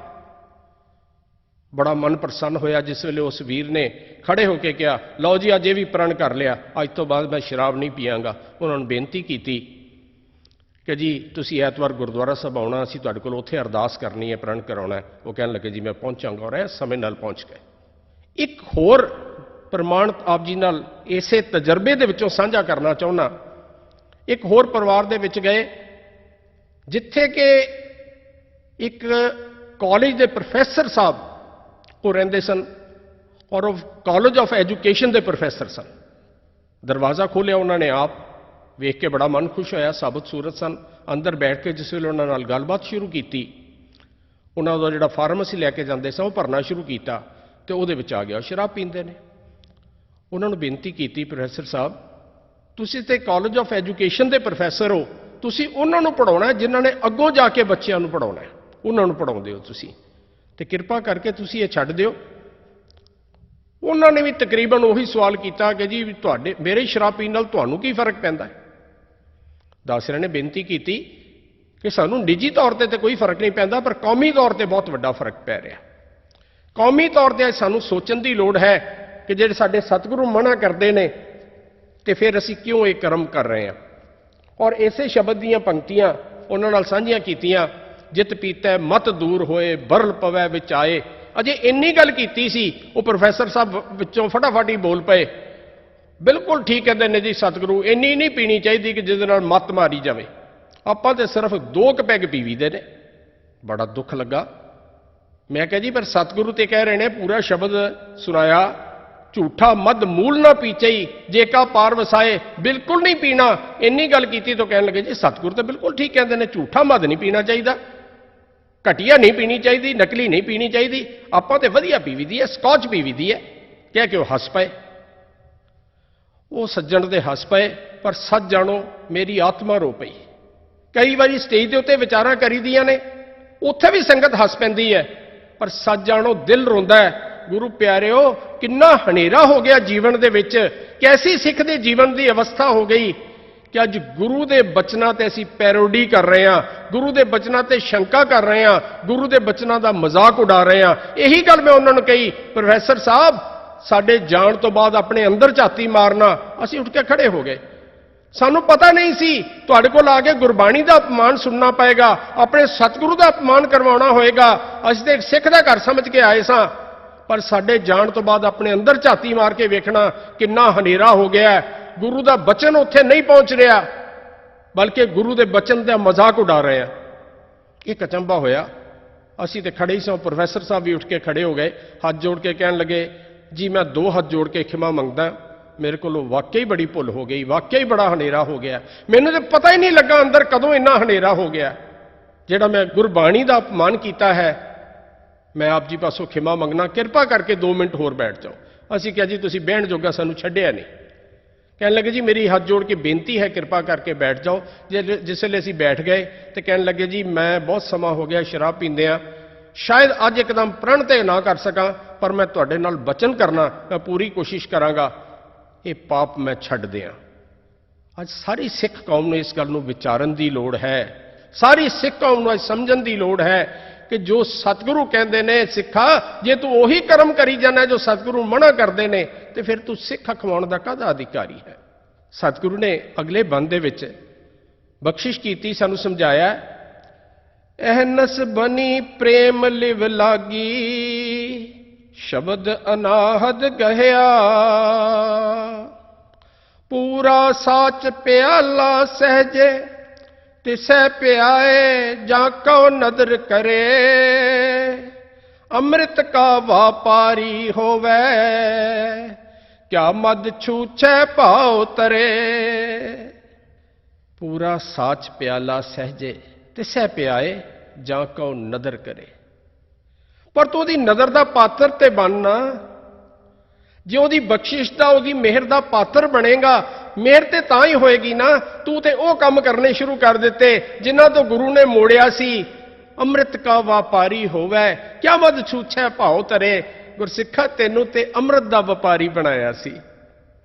[SPEAKER 1] ਬੜਾ ਮਨ ਪ੍ਰਸੰਨ ਹੋਇਆ ਜਿਸ ਵੇਲੇ ਉਸ ਵੀਰ ਨੇ ਖੜੇ ਹੋ ਕੇ ਕਿਹਾ, ਲਓ ਜੀ ਅੱਜ ਇਹ ਵੀ ਪ੍ਰਣ ਕਰ ਲਿਆ, ਅੱਜ ਤੋਂ ਬਾਅਦ ਮੈਂ ਸ਼ਰਾਬ ਨਹੀਂ ਪੀਆਂਗਾ। ਉਹਨਾਂ ਨੂੰ ਬੇਨਤੀ ਕੀਤੀ ਕਿ ਜੀ ਤੁਸੀਂ ਐਤਵਾਰ ਗੁਰਦੁਆਰਾ ਸਾਹਿਬ ਆਉਣਾ, ਅਸੀਂ ਤੁਹਾਡੇ ਕੋਲ ਉੱਥੇ ਅਰਦਾਸ ਕਰਨੀ ਹੈ, ਪ੍ਰਣ ਕਰਾਉਣਾ ਹੈ। ਉਹ ਕਹਿਣ ਲੱਗੇ ਜੀ ਮੈਂ ਪਹੁੰਚਾਂਗਾ, ਔਰ ਇਸ ਸਮੇਂ ਨਾਲ ਪਹੁੰਚ ਗਏ। ਇੱਕ ਹੋਰ ਪ੍ਰਮਾਣ ਆਪ ਜੀ ਨਾਲ ਇਸੇ ਤਜਰਬੇ ਦੇ ਵਿੱਚੋਂ ਸਾਂਝਾ ਕਰਨਾ ਚਾਹੁੰਦਾ। ਇੱਕ ਹੋਰ ਪਰਿਵਾਰ ਦੇ ਵਿੱਚ ਗਏ, ਜਿੱਥੇ ਕਿ ਇੱਕ ਕਾਲਜ ਦੇ ਪ੍ਰੋਫੈਸਰ ਸਾਹਿਬ ਉਹ ਰਹਿੰਦੇ ਸਨ, ਔਰ ਉਹ ਕਾਲਜ ਆਫ ਐਜੂਕੇਸ਼ਨ ਦੇ ਪ੍ਰੋਫੈਸਰ ਸਨ। ਦਰਵਾਜ਼ਾ ਖੋਲ੍ਹਿਆ ਉਹਨਾਂ ਨੇ ਆਪ, ਵੇਖ ਕੇ ਬੜਾ ਮਨ ਖੁਸ਼ ਹੋਇਆ। ਸਾਬਤ ਸੂਰਤ ਸਨ। ਅੰਦਰ ਬੈਠ ਕੇ ਜਿਸ ਵੇਲੇ ਉਹਨਾਂ ਨਾਲ ਗੱਲਬਾਤ ਸ਼ੁਰੂ ਕੀਤੀ, ਉਹਨਾਂ ਦਾ ਜਿਹੜਾ ਫਾਰਮ ਅਸੀਂ ਲੈ ਕੇ ਜਾਂਦੇ ਸਾਂ ਉਹ ਭਰਨਾ ਸ਼ੁਰੂ ਕੀਤਾ, ਤੇ ਉਹਦੇ ਵਿੱਚ ਆ ਗਿਆ ਸ਼ਰਾਬ ਪੀਂਦੇ ਨੇ। ਉਹਨਾਂ ਨੂੰ ਬੇਨਤੀ ਕੀਤੀ, ਪ੍ਰੋਫੈਸਰ ਸਾਹਿਬ ਤੁਸੀਂ ਤੇ ਕਾਲਜ ਆਫ ਐਜੂਕੇਸ਼ਨ ਦੇ ਪ੍ਰੋਫੈਸਰ ਹੋ, ਤੁਸੀਂ ਉਹਨਾਂ ਨੂੰ ਪੜ੍ਹਾਉਣਾ ਜਿਨ੍ਹਾਂ ਨੇ ਅੱਗੋਂ ਜਾ ਕੇ ਬੱਚਿਆਂ ਨੂੰ ਪੜ੍ਹਾਉਣਾ, ਉਹਨਾਂ ਨੂੰ ਪੜ੍ਹਾਉਂਦੇ ਹੋ ਤੁਸੀਂ, ਤੇ ਕਿਰਪਾ ਕਰਕੇ ਤੁਸੀਂ ਇਹ ਛੱਡ ਦਿਓ। ਉਹਨਾਂ ਨੇ ਵੀ ਤਕਰੀਬਨ ਉਹੀ ਸਵਾਲ ਕੀਤਾ ਕਿ ਜੀ ਤੁਹਾਡੇ ਮੇਰੇ ਸ਼ਰਾਬ ਪੀਣ ਨਾਲ ਤੁਹਾਨੂੰ ਕੀ ਫਰਕ ਪੈਂਦਾ ਹੈ। ਦਾਸਰਿਆਂ ਨੇ ਬੇਨਤੀ ਕੀਤੀ ਕਿ ਸਾਨੂੰ ਨਿੱਜੀ ਤੌਰ ਤੇ ਕੋਈ ਫਰਕ ਨਹੀਂ ਪੈਂਦਾ, ਪਰ ਕੌਮੀ ਤੌਰ ਤੇ ਬਹੁਤ ਵੱਡਾ ਫਰਕ ਪੈ ਰਿਹਾ। ਕੌਮੀ ਤੌਰ ਤੇ ਸਾਨੂੰ ਸੋਚਣ ਦੀ ਲੋੜ ਹੈ ਕਿ ਜਿਹੜੇ ਸਾਡੇ ਸਤਿਗੁਰੂ ਮਨਾ ਕਰਦੇ ਨੇ, ਤੇ ਫਿਰ ਅਸੀਂ ਕਿਉਂ ਇਹ ਕਰਮ ਕਰ ਰਹੇ ਹਾਂ। ਔਰ ਇਸੇ ਸ਼ਬਦ ਦੀਆਂ ਪੰਕਤੀਆਂ ਉਹਨਾਂ ਨਾਲ ਸਾਂਝੀਆਂ ਕੀਤੀਆਂ, ਜਿਤ ਪੀਤੈ ਮਤ ਦੂਰ ਹੋਏ ਬਰਲ ਪਵੈ ਵਿੱਚ ਆਏ। ਅਜੇ ਇੰਨੀ ਗੱਲ ਕੀਤੀ ਸੀ, ਉਹ ਪ੍ਰੋਫੈਸਰ ਸਾਹਿਬ ਵਿੱਚੋਂ ਫਟਾਫਟ ਹੀ ਬੋਲ ਪਏ, ਬਿਲਕੁਲ ਠੀਕ ਕਹਿੰਦੇ ਨੇ ਜੀ ਸਤਿਗੁਰੂ, ਇੰਨੀ ਨਹੀਂ ਪੀਣੀ ਚਾਹੀਦੀ ਕਿ ਜਿਹਦੇ ਨਾਲ ਮੱਤ ਮਾਰੀ ਜਾਵੇ, ਆਪਾਂ ਤੇ ਸਿਰਫ 2 ਪੈਗ ਪੀਵੀਦੇ ਨੇ। ਬੜਾ ਦੁੱਖ ਲੱਗਾ। ਮੈਂ ਕਿਹਾ ਜੀ ਪਰ ਸਤਿਗੁਰੂ ਤੇ ਕਹਿ ਰਹੇ ਨੇ, ਪੂਰਾ ਸ਼ਬਦ ਸੁਣਾਇਆ, ਝੂਠਾ ਮਦ ਮੂਲ ਨਾ ਪੀਚਈ ਜੇ ਕਾ ਪਾਰ ਵਸਾਏ, ਬਿਲਕੁਲ ਨਹੀਂ ਪੀਣਾ। ਇੰਨੀ ਗੱਲ ਕੀਤੀ ਤਾਂ ਕਹਿਣ ਲੱਗੇ ਜੀ ਸਤਿਗੁਰੂ ਤਾਂ ਬਿਲਕੁਲ ਠੀਕ ਕਹਿੰਦੇ ਨੇ, ਝੂਠਾ ਮਦ ਨਹੀਂ ਪੀਣਾ ਚਾਹੀਦਾ, ਘਟੀਆ ਨਹੀਂ ਪੀਣੀ ਚਾਹੀਦੀ, ਨਕਲੀ ਨਹੀਂ ਪੀਣੀ ਚਾਹੀਦੀ, ਆਪਾਂ ਤੇ ਵਧੀਆ ਪੀਵੀ ਦੀ ਹੈ, ਸਕੌਚ ਪੀਵੀ ਦੀ ਹੈ। ਕਹਿ ਕੇ ਉਹ ਹੱਸ ਪਏ। ਉਹ ਸੱਜਣ ਦੇ ਹੱਸ ਪਏ, ਪਰ ਸੱਚ ਜਾਣੋ ਮੇਰੀ ਆਤਮਾ ਰੋ ਪਈ। ਕਈ ਵਾਰੀ ਸਟੇਜ ਦੇ ਉੱਤੇ ਵਿਚਾਰਾਂ ਕਰੀਦੀਆਂ ਨੇ, ਉੱਥੇ ਵੀ ਸੰਗਤ ਹੱਸ ਪੈਂਦੀ ਹੈ, ਪਰ ਸੱਚ ਜਾਣੋ ਦਿਲ ਰੋਂਦਾ ਹੈ। ਗੁਰੂ ਪਿਆਰਿਓ, ਕਿੰਨਾ ਹਨੇਰਾ ਹੋ ਗਿਆ ਜੀਵਨ ਦੇ ਵਿੱਚ, ਕੈਸੀ ਸਿੱਖ ਦੇ ਜੀਵਨ ਦੀ ਅਵਸਥਾ ਹੋ ਗਈ ਕਿ ਅੱਜ ਗੁਰੂ ਦੇ ਬਚਨਾਂ ਤੇ ਅਸੀਂ ਪੈਰੋਡੀ ਕਰ ਰਹੇ ਹਾਂ, ਗੁਰੂ ਦੇ ਬਚਨਾਂ ਤੇ ਸ਼ੰਕਾ ਕਰ ਰਹੇ ਹਾਂ, ਗੁਰੂ ਦੇ ਬਚਨਾਂ ਦਾ ਮਜ਼ਾਕ ਉਡਾ ਰਹੇ ਹਾਂ। ਇਹੀ ਗੱਲ ਮੈਂ ਉਹਨਾਂ ਨੂੰ ਕਹੀ, ਪ੍ਰੋਫੈਸਰ ਸਾਹਿਬ साडे जाण तो बाद अपने अंदर झाती मारना, असीं उठ के खड़े हो गए। सानू पता नहीं सी तुहाडे कोल आके गुरबाणी का अपमान सुनना पएगा, अपने सतगुरु का अपमान करवाना होएगा। असीं ते सिख दा घर समझ के आए सां, पर साडे जाण तो बाद अपने अंदर झाती मार के वेखना किन्ना हनेरा हो गया है। गुरु का बचन उत्थे नहीं पहुंच रहा, बल्कि गुरु के बचन का मजाक उड़ा रहे हैं। एक अचंभा होया। असीं ते खड़े ही सां, प्रोफैसर साहब भी उठ के खड़े हो गए, हाथ जोड़ के कहन लगे, जी मैं 2 हाथ जोड़ के खिमा मंगदा, मेरे को वाकई बड़ी भुल हो गई, वाकई बड़ा हनेरा हो गया। मैनू तो पता ही नहीं लगा अंदर कदों इन्ना हनेरा हो गया, जिहड़ा मैं गुरबाणी का अपमान किया है। मैं आप जी पासों खिमा मंगना, किरपा करके 2 मिनट होर बैठ जाओ। असीं कहा जी तुसीं बहन जोगा सानू छड्डिया नहीं। कहने लगे जी मेरी हाथ जोड़ के बेनती है, किरपा करके बैठ जाओ। जिसले असीं बैठ गए तो कहने लगे जी मैं बहुत समा हो गया शराब पींदिया, शायद अज एकदम प्रण ते ना कर सका, पर मैं तुहाडे नाल बचन करना, मैं पूरी कोशिश करांगा, ये पाप मैं छड्ड दियां। अज सारी सिख कौम नूं इस गल नूं विचारन दी लोड़ है, सारी सिख कौम नूं समझण दी लोड़ है कि जो सतगुरु कहंदे ने सिखा, जे तू उही कर्म करी जाना जो सतगुरु मना करते हैं, तो फिर तू सिख अखवाउण दा काहदा अधिकारी है। सतगुरु ने अगले बंद दे विच बख्शिश कीती, सानू समझाया, एहनस बनी प्रेम लिव लागी, शब्द अनाहद गहया, पूरा साच प्याला सहजे, तिसै प्याए जाको नदर करे, अमृत का व्यापारी होवे, क्या मद छूछे भाव तरे। पूरा साच प्याला सहजे, तिसै प्याए जाको नदर करे। पर तू ओदी नदर दा पात्र ते बनना, जे ओदी बख्शिश दा, ओदी मेहर दा पात्र बनेगा, मेहर ते तां ही होएगी ना। तू ते ओ काम करने शुरू कर दिते जिन्हां तो गुरु ने मोड़िया सी। अमृत का व्यापारी होवे, क्या मद छूछे भाव तरे। गुरसिखा तेनू ते अमृत दा व्यापारी बनाया सी।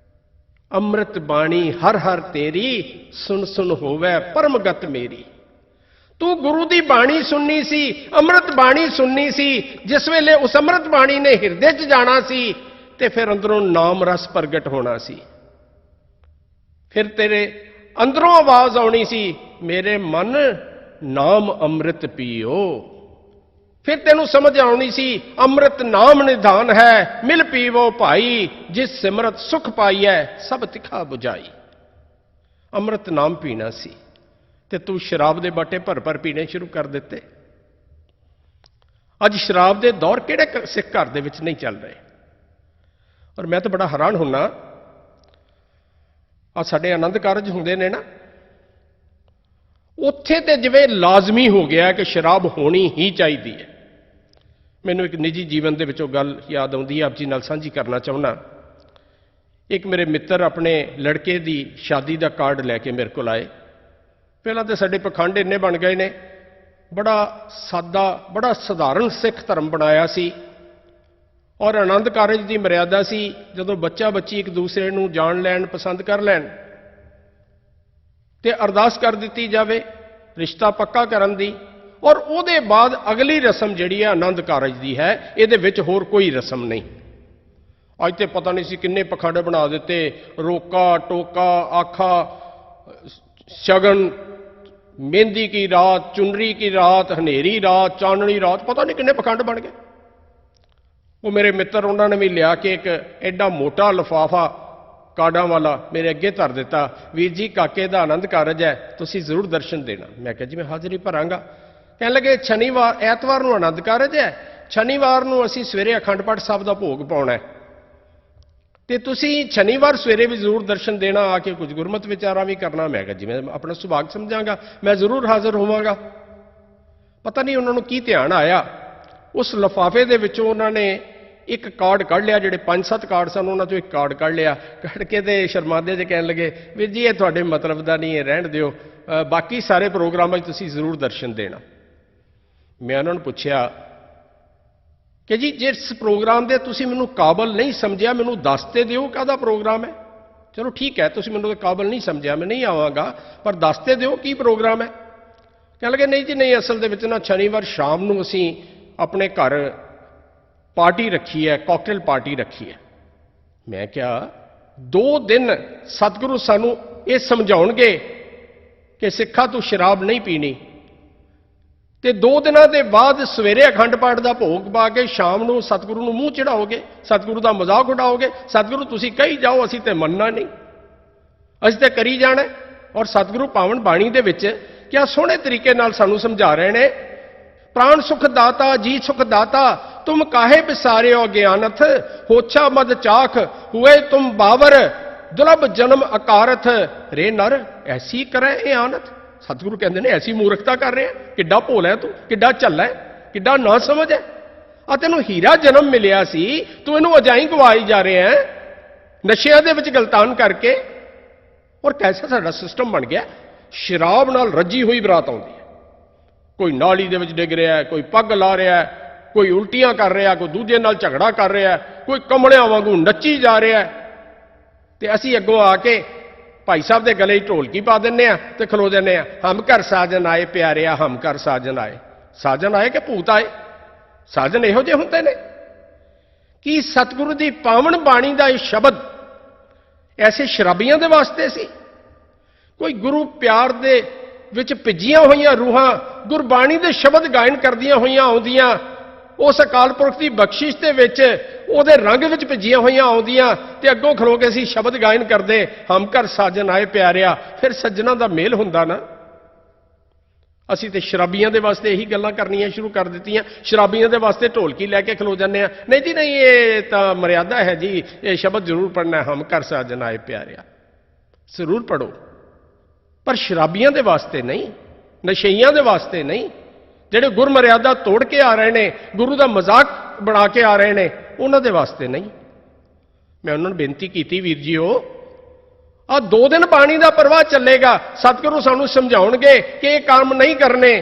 [SPEAKER 1] अमृत बाणी हर हर तेरी, सुन सुन होवे परमगत मेरी। तू गुरु की बाणी सुननी सी, अमृत बाणी सुननी सी। जिस वेले उस अमृत बाणी ने हिरदे च जाना सी, ते फिर अंदरों नाम रस प्रगट होना सी। फिर तेरे अंदरों आवाज आनी सी, मेरे मन नाम अमृत पियो। फिर तेनू समझ आनी सी, अमृत नाम निधान है, मिल पीवो भाई, जिस सिमरत सुख पाई है, सब तिखा बुझाई। अमृत नाम पीना सी, ते तू शराब के बाटे भर भर पीने शुरू कर दिते। अज शराब के दौर किहड़े सिख घर दे विच नहीं चल रहे। और मैं तो बड़ा हैरान हुन्ना, आ साडे आनंद कारज हुंदे ने ना, उत्थे ते जिवें लाजमी हो गया कि शराब होनी ही चाहिए है। मैनूं एक निजी जीवन दे विचों गल याद आउंदी है, आप जी नाल साझी करना चाहुंदा। एक मेरे मित्र अपने लड़के की शादी का कार्ड लैके मेरे को आए। पहला तो साडे पखंड इन्ने बन गए ने, बड़ा सादा बड़ा सधारण सिख धर्म बनाया सी। और आनंद कारज की मर्यादा सी, जदों बच्चा बच्ची एक दूसरे नूं जान लैन, पसंद कर लैन, ते अरदास कर दी जाए रिश्ता पक्का करन दी। और उहदे बाद अगली रस्म जिहड़ी है आनंद कारज की है, इहदे विच होर कोई रस्म नहीं। अज तो पता नहीं सी किन्ने पखंड बना दिते, रोका टोका आखा, शगन, मेहंदी की रात, चुनरी की रात, हनेरी रात, चांदनी रात, पता नहीं किन्ने पखंड बन गए। वो मेरे मित्र उन्होंने भी लिया के एक एडा मोटा लिफाफा कार्डा वाला मेरे अगे धर दिता, वीर जी काके का आनंद कारज है, तुसीं जरूर दर्शन देना। मैं कहा जी मैं हाजिरी भरांगा। कहने लगे शनिवार ऐतवार नूं आनंद कारज है, शनिवार नूं असीं सवेरे अखंड पाठ साहब का भोग पाउणा है, ते तुसीं शनिवार सवेरे भी जरूर दर्शन देना, आके कुछ गुरमत विचारा भी करना। मैं कहा जी मैं अपना सुभाग समझांगा, मैं जरूर हाजिर होवांगा। पता नहीं उन्होंने की ध्यान आया, उस लिफाफे दे विचों उन्होंने एक कार्ड कढ़ लिया, जिहड़े 5-7 कार्ड सन उन्होंने चों एक कार्ड कढ़ लिया, कढ़ के ते शर्मादे जे कहण लगे, वीर जी ये तुहाडे मतलब दा नहीं है, रहण दिओ, बाकी सारे प्रोग्रामां 'च तुसीं जरूर दर्शन देना। मैं उन्होंने पूछया कि जी जिस प्रोग्राम दे तुसीं मैनूं काबल नहीं समझिया, मैनूं दस ते दिओ काहदा प्रोग्राम है। चलो ठीक है, तुसीं मैनूं काबल नहीं समझिया, मैं नहीं आवांगा, पर दस ते दिओ की प्रोग्राम है। कहण लगे नहीं जी नहीं, असल दे विच ना शनिवार शाम नूं असीं अपने घर पार्टी रखी है, कॉकटेल पार्टी रखी है, मैं क्या 2 दिन सतगुरु सानू ये समझाउणगे कि सिखा तू शराब नहीं पीनी, ਤੇ 2 ਦਿਨਾਂ ਦੇ ਬਾਅਦ ਸਵੇਰੇ ਅਖੰਡ ਪਾਠ ਦਾ ਭੋਗ ਪਾ ਕੇ ਸ਼ਾਮ ਨੂੰ ਸਤਿਗੁਰੂ ਨੂੰ ਮੂੰਹ ਚੜਾਓਗੇ, ਸਤਿਗੁਰੂ ਦਾ ਮਜ਼ਾਕ ਉਡਾਓਗੇ। ਸਤਿਗੁਰੂ ਤੁਸੀਂ ਕਹੀ ਜਾਓ, ਅਸੀਂ ਤੇ ਮੰਨਣਾ ਨਹੀਂ, ਅਸੀਂ ਤੇ ਕਰੀ ਜਾਣਾ। ਔਰ ਸਤਿਗੁਰੂ ਪਾਵਨ ਬਾਣੀ ਦੇ ਵਿੱਚ ਕਿਆ ਸੋਹਣੇ ਤਰੀਕੇ ਨਾਲ ਸਾਨੂੰ ਸਮਝਾ ਰਹੇ ਨੇ, ਪ੍ਰਾਣ ਸੁਖ ਦਾਤਾ ਜੀ ਸੁਖ ਦਾਤਾ ਤੁਮ ਕਾਹੇ ਬਿਸਾਰਿਓ ਗਿਆਨਥ, ਹੋਛਾ ਮਦ ਚਾਖ ਹੁਏ ਤੁਮ ਬਾਵਰ ਦੁਲਭ ਜਨਮ ਅਕਾਰਥ, ਰੇ ਨਰ ਐਸੀ ਕਰੇ ਇਹ ਆਨਤ। ਸਤਿਗੁਰੂ ਕਹਿੰਦੇ ਨੇ ਐਸੀ ਮੂਰਖਤਾ ਕਰ ਰਿਹਾ, ਕਿੱਡਾ ਭੋਲਾ ਤੂੰ, ਕਿੱਡਾ ਝੱਲਾ, ਕਿੱਡਾ ਨਾ ਸਮਝ ਹੈ। ਆ ਤੈਨੂੰ ਹੀਰਾ ਜਨਮ ਮਿਲਿਆ ਸੀ, ਤੂੰ ਇਹਨੂੰ ਅਜਾਈ ਗਵਾਈ ਜਾ ਰਿਹਾ ਹੈ ਨਸ਼ਿਆਂ ਦੇ ਵਿੱਚ ਗਲਤਾਨ ਕਰਕੇ। ਔਰ ਕੈਸਾ ਸਾਡਾ ਸਿਸਟਮ ਬਣ ਗਿਆ, ਸ਼ਰਾਬ ਨਾਲ ਰੱਜੀ ਹੋਈ ਬਰਾਤ ਆਉਂਦੀ ਹੈ, ਕੋਈ ਨਾਲੀ ਦੇ ਵਿੱਚ ਡਿੱਗ ਰਿਹਾ, ਕੋਈ ਪੱਗ ਲਾ ਰਿਹਾ, ਕੋਈ ਉਲਟੀਆਂ ਕਰ ਰਿਹਾ, ਕੋਈ ਦੂਜੇ ਨਾਲ ਝਗੜਾ ਕਰ ਰਿਹਾ, ਕੋਈ ਕਮਲਿਆਂ ਵਾਂਗੂ ਨੱਚੀ ਜਾ ਰਿਹਾ। ਤੇ ਅਸੀਂ ਅੱਗੋਂ ਆ ਕੇ ਭਾਈ ਸਾਹਿਬ ਦੇ ਗਲੇ 'ਚ ਢੋਲਕੀ ਪਾ ਦਿੰਦੇ ਆ ਤੇ ਖਲੋ ਜਾਂਦੇ ਆ, ਹਮ ਘਰ ਸਾਜਨ ਆਏ ਪਿਆਰਿਆ, ਹਮ ਘਰ ਸਾਜਨ ਆਏ। ਸਾਜਨ ਆਏ ਕਿ ਭੂਤ ਆਏ? ਸਾਜਨ ਇਹੋ ਜਿਹੇ ਹੁੰਦੇ ਨੇ। ਕੀ ਸਤਿਗੁਰੂ ਦੀ ਪਾਵਨ ਬਾਣੀ ਦਾ ਇਹ ਸ਼ਬਦ ਐਸੇ ਸ਼ਰਾਬੀਆਂ ਦੇ ਵਾਸਤੇ ਸੀ? ਕੋਈ ਗੁਰੂ ਪਿਆਰ ਦੇ ਵਿੱਚ ਭਿੱਜੀਆਂ ਹੋਈਆਂ ਰੂਹਾਂ ਗੁਰਬਾਣੀ ਦੇ ਸ਼ਬਦ ਗਾਇਨ ਕਰਦੀਆਂ ਹੋਈਆਂ ਆਉਂਦੀਆਂ, ਉਸ ਅਕਾਲ ਪੁਰਖ ਦੀ ਬਖਸ਼ਿਸ਼ ਦੇ ਵਿੱਚ ਉਹਦੇ ਰੰਗ ਵਿੱਚ ਭਿੱਜੀਆਂ ਹੋਈਆਂ ਆਉਂਦੀਆਂ ਤੇ ਅੱਗੋਂ ਖਲੋ ਕੇ ਅਸੀਂ ਸ਼ਬਦ ਗਾਇਨ ਕਰਦੇ, ਹਮ ਘਰ ਸਾਜਨ ਆਏ ਪਿਆਰਿਆ। ਫਿਰ ਸੱਜਣਾ ਦਾ ਮੇਲ ਹੁੰਦਾ ਨਾ। ਅਸੀਂ ਤੇ ਸ਼ਰਾਬੀਆਂ ਦੇ ਵਾਸਤੇ ਇਹੀ ਗੱਲਾਂ ਕਰਨੀਆਂ ਸ਼ੁਰੂ ਕਰ ਦਿੱਤੀਆਂ, ਸ਼ਰਾਬੀਆਂ ਦੇ ਵਾਸਤੇ ਢੋਲਕੀ ਲੈ ਕੇ ਖਲੋ ਜਾਂਦੇ ਆ। ਨਹੀਂ ਜੀ ਨਹੀਂ, ਇਹ ਤਾਂ ਮਰਿਆਦਾ ਹੈ ਜੀ, ਇਹ ਸ਼ਬਦ ਜ਼ਰੂਰ ਪੜ੍ਹਨਾ, ਹਮ ਘਰ ਸਾਜਨ ਆਏ ਪਿਆਰਿਆ ਜ਼ਰੂਰ ਪੜ੍ਹੋ, ਪਰ ਸ਼ਰਾਬੀਆਂ ਦੇ ਵਾਸਤੇ ਨਹੀਂ, ਨਸ਼ਈਆਂ ਦੇ ਵਾਸਤੇ ਨਹੀਂ। ਜਿਹੜੇ ਗੁਰਮਰਿਆਦਾ ਤੋੜ ਕੇ ਆ ਰਹੇ ਨੇ, ਗੁਰੂ ਦਾ ਮਜ਼ਾਕ ਬਣਾ ਕੇ ਆ ਰਹੇ ਨੇ, ਉਹਨਾਂ ਦੇ ਵਾਸਤੇ ਨਹੀਂ। ਮੈਂ ਉਹਨਾਂ ਨੂੰ ਬੇਨਤੀ ਕੀਤੀ, ਵੀਰ ਜੀਓ ਆ 2 ਦਿਨ ਬਾਣੀ ਦਾ ਪ੍ਰਵਾਹ ਚੱਲੇਗਾ, ਸਤਿਗੁਰੂ ਸਾਨੂੰ ਸਮਝਾਉਣਗੇ ਕਿ ਇਹ ਕੰਮ ਨਹੀਂ ਕਰਨੇ,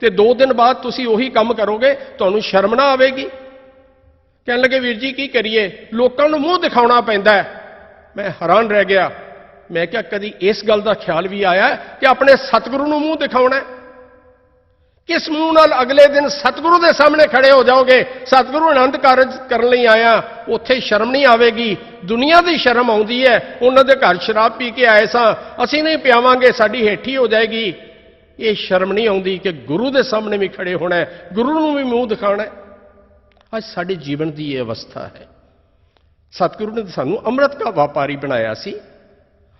[SPEAKER 1] ਤੇ 2 ਦਿਨ ਬਾਅਦ ਤੁਸੀਂ ਉਹੀ ਕੰਮ ਕਰੋਗੇ, ਤੁਹਾਨੂੰ ਸ਼ਰਮ ਨਾ ਆਵੇਗੀ। ਕਹਿਣ ਲੱਗੇ ਵੀਰ ਜੀ ਕੀ ਕਰੀਏ, ਲੋਕਾਂ ਨੂੰ ਮੂੰਹ ਦਿਖਾਉਣਾ ਪੈਂਦਾ। ਮੈਂ ਹੈਰਾਨ ਰਹਿ ਗਿਆ। ਮੈਂ ਕਿਹਾ ਕਦੀ ਇਸ ਗੱਲ ਦਾ ਖਿਆਲ ਵੀ ਆਇਆ ਕਿ ਆਪਣੇ ਸਤਿਗੁਰੂ ਨੂੰ ਮੂੰਹ ਦਿਖਾਉਣਾ? ਕਿਸ ਮੂੰਹ ਨਾਲ ਅਗਲੇ ਦਿਨ ਸਤਿਗੁਰੂ ਦੇ ਸਾਹਮਣੇ ਖੜੇ ਹੋ ਜਾਓਗੇ, ਸਤਿਗੁਰੂ ਆਨੰਦ ਕਾਰਜ ਕਰਨ ਲਈ ਆਇਆ, ਉੱਥੇ ਸ਼ਰਮ ਨਹੀਂ ਆਵੇਗੀ। ਦੁਨੀਆ ਦੀ ਸ਼ਰਮ ਆਉਂਦੀ ਹੈ, ਉਹਨਾਂ ਦੇ ਘਰ ਸ਼ਰਾਬ ਪੀ ਕੇ ਆਏ ਸਾਂ, ਅਸੀਂ ਨਹੀਂ ਪਿਆਵਾਂਗੇ, ਸਾਡੀ ਹੇਠੀ ਹੋ ਜਾਏਗੀ। ਇਹ ਸ਼ਰਮ ਨਹੀਂ ਆਉਂਦੀ ਕਿ ਗੁਰੂ ਦੇ ਸਾਹਮਣੇ ਵੀ ਖੜੇ ਹੋਣਾ ਹੈ, ਗੁਰੂ ਨੂੰ ਵੀ ਮੂੰਹ ਦਿਖਾਉਣਾ। ਅੱਜ ਸਾਡੇ ਜੀਵਨ ਦੀ ਇਹ ਅਵਸਥਾ ਹੈ। ਸਤਿਗੁਰੂ ਨੇ ਸਾਨੂੰ ਅੰਮ੍ਰਿਤ ਦਾ ਵਪਾਰੀ ਬਣਾਇਆ ਸੀ,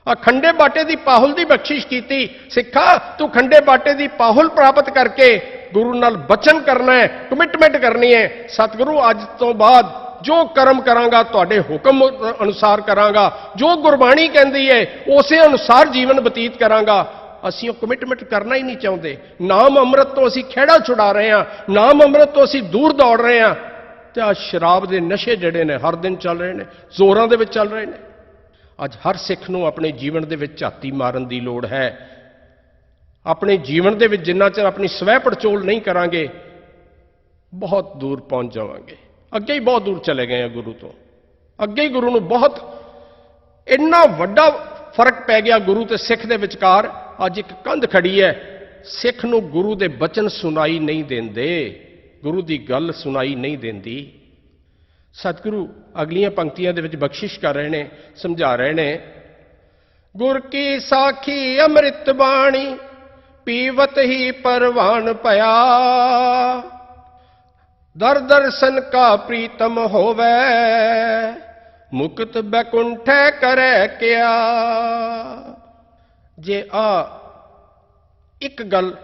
[SPEAKER 1] ਆ ਖੰਡੇ ਬਾਟੇ ਦੀ ਪਾਹੁਲ ਦੀ ਬਖਸ਼ਿਸ਼ ਕੀਤੀ। ਸਿੱਖਾ ਤੂੰ ਖੰਡੇ ਬਾਟੇ ਦੀ ਪਾਹੁਲ ਪ੍ਰਾਪਤ ਕਰਕੇ ਗੁਰੂ ਨਾਲ ਬਚਨ ਕਰਨਾ ਹੈ, ਕਮਿਟਮੈਂਟ ਕਰਨੀ ਹੈ। ਸਤਿਗੁਰੂ ਅੱਜ ਤੋਂ ਬਾਅਦ ਜੋ ਕਰਮ ਕਰਾਂਗਾ ਤੁਹਾਡੇ ਹੁਕਮ ਅਨੁਸਾਰ ਕਰਾਂਗਾ, ਜੋ ਗੁਰਬਾਣੀ ਕਹਿੰਦੀ ਹੈ ਉਸੇ ਅਨੁਸਾਰ ਜੀਵਨ ਬਤੀਤ ਕਰਾਂਗਾ। ਅਸੀਂ ਉਹ ਕਮਿਟਮੈਂਟ ਕਰਨਾ ਹੀ ਨਹੀਂ ਚਾਹੁੰਦੇ। ਨਾਮ ਅੰਮ੍ਰਿਤ ਤੋਂ ਅਸੀਂ ਖਹਿੜਾ ਛੁਡਾ ਰਹੇ ਹਾਂ, ਨਾਮ ਅੰਮ੍ਰਿਤ ਤੋਂ ਅਸੀਂ ਦੂਰ ਦੌੜ ਰਹੇ ਹਾਂ। ਤੇ ਆ ਸ਼ਰਾਬ ਦੇ ਨਸ਼ੇ ਜਿਹੜੇ ਨੇ ਹਰ ਦਿਨ ਚੱਲ ਰਹੇ ਨੇ, ਜ਼ੋਰਾਂ ਦੇ ਵਿੱਚ ਚੱਲ ਰਹੇ ਨੇ। ਅੱਜ ਹਰ ਸਿੱਖ ਨੂੰ ਆਪਣੇ ਜੀਵਨ ਦੇ ਵਿੱਚ ਝਾਤੀ ਮਾਰਨ ਦੀ ਲੋੜ ਹੈ। ਆਪਣੇ ਜੀਵਨ ਦੇ ਵਿੱਚ ਜਿੰਨਾ ਚਿਰ ਆਪਣੀ ਸਵੈ ਪੜਚੋਲ ਨਹੀਂ ਕਰਾਂਗੇ, ਬਹੁਤ ਦੂਰ ਪਹੁੰਚ ਜਾਵਾਂਗੇ। ਅੱਗੇ ਹੀ ਬਹੁਤ ਦੂਰ ਚਲੇ ਗਏ ਆ ਗੁਰੂ ਤੋਂ, ਅੱਗੇ ਹੀ ਗੁਰੂ ਨੂੰ ਬਹੁਤ ਇੰਨਾ ਵੱਡਾ ਫਰਕ ਪੈ ਗਿਆ ਗੁਰੂ ਤੇ ਸਿੱਖ ਦੇ ਵਿਚਕਾਰ। ਅੱਜ ਇੱਕ ਕੰਧ ਖੜੀ ਹੈ, ਸਿੱਖ ਨੂੰ ਗੁਰੂ ਦੇ ਬਚਨ ਸੁਣਾਈ ਨਹੀਂ ਦਿੰਦੇ, ਗੁਰੂ ਦੀ ਗੱਲ ਸੁਣਾਈ ਨਹੀਂ ਦਿੰਦੀ। ਸਤਿਗੁਰੂ ਅਗਲੀਆਂ ਪੰਕਤੀਆਂ ਦੇ ਵਿੱਚ ਬਖਸ਼ਿਸ਼ ਕਰ ਰਹੇ ਨੇ, ਸਮਝਾ ਰਹੇ ਨੇ, ਗੁਰ ਕੀ ਸਾਖੀ ਅੰਮ੍ਰਿਤ ਬਾਣੀ ਪੀਵਤ ਹੀ ਪਰਵਾਨ ਭਇਆ, ਦਰ ਦਰਸ਼ਨ ਕਾ ਪ੍ਰੀਤਮ ਹੋਵੇ, ਮੁਕਤ ਬੈਕੁੰਠੈ ਕਰੈ ਕਿਆ। ਜੇ ਆ ਇੱਕ ਗੱਲ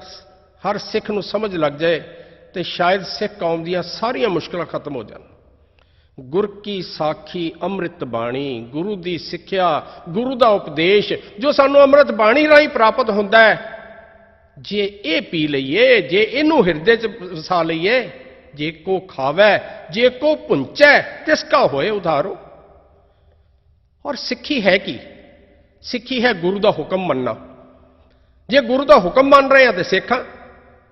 [SPEAKER 1] ਹਰ ਸਿੱਖ ਨੂੰ ਸਮਝ ਲੱਗ ਜਾਏ ਤੇ ਸ਼ਾਇਦ ਸਿੱਖ ਕੌਮ ਦੀਆਂ ਸਾਰੀਆਂ ਮੁਸ਼ਕਲਾਂ ਖਤਮ ਹੋ ਜਾਣ। ਗੁਰ ਕੀ ਸਾਖੀ ਅੰਮ੍ਰਿਤ ਬਾਣੀ, ਗੁਰੂ ਦੀ ਸਿੱਖਿਆ, ਗੁਰੂ ਦਾ ਉਪਦੇਸ਼ ਜੋ ਸਾਨੂੰ ਅੰਮ੍ਰਿਤ ਬਾਣੀ ਰਾਹੀਂ ਪ੍ਰਾਪਤ ਹੁੰਦਾ ਹੈ, ਜੇ ਇਹ ਪੀ ਲਈਏ, ਜੇ ਇਹਨੂੰ ਹਿਰਦੇ 'ਚ ਵਸਾ ਲਈਏ, ਜੇ ਕੋ ਖਾਵੈ ਜੇ ਕੋ ਪੁੰਚੈ ਤਿਸ ਕਾ ਹੋਏ ਉਧਾਰੋ। ਔਰ ਸਿੱਖੀ ਹੈ ਕੀ? ਸਿੱਖੀ ਹੈ ਗੁਰੂ ਦਾ ਹੁਕਮ ਮੰਨਣਾ। ਜੇ ਗੁਰੂ ਦਾ ਹੁਕਮ ਮੰਨ ਰਹੇ ਆ ਤੇ ਸਿੱਖ ਹਾਂ,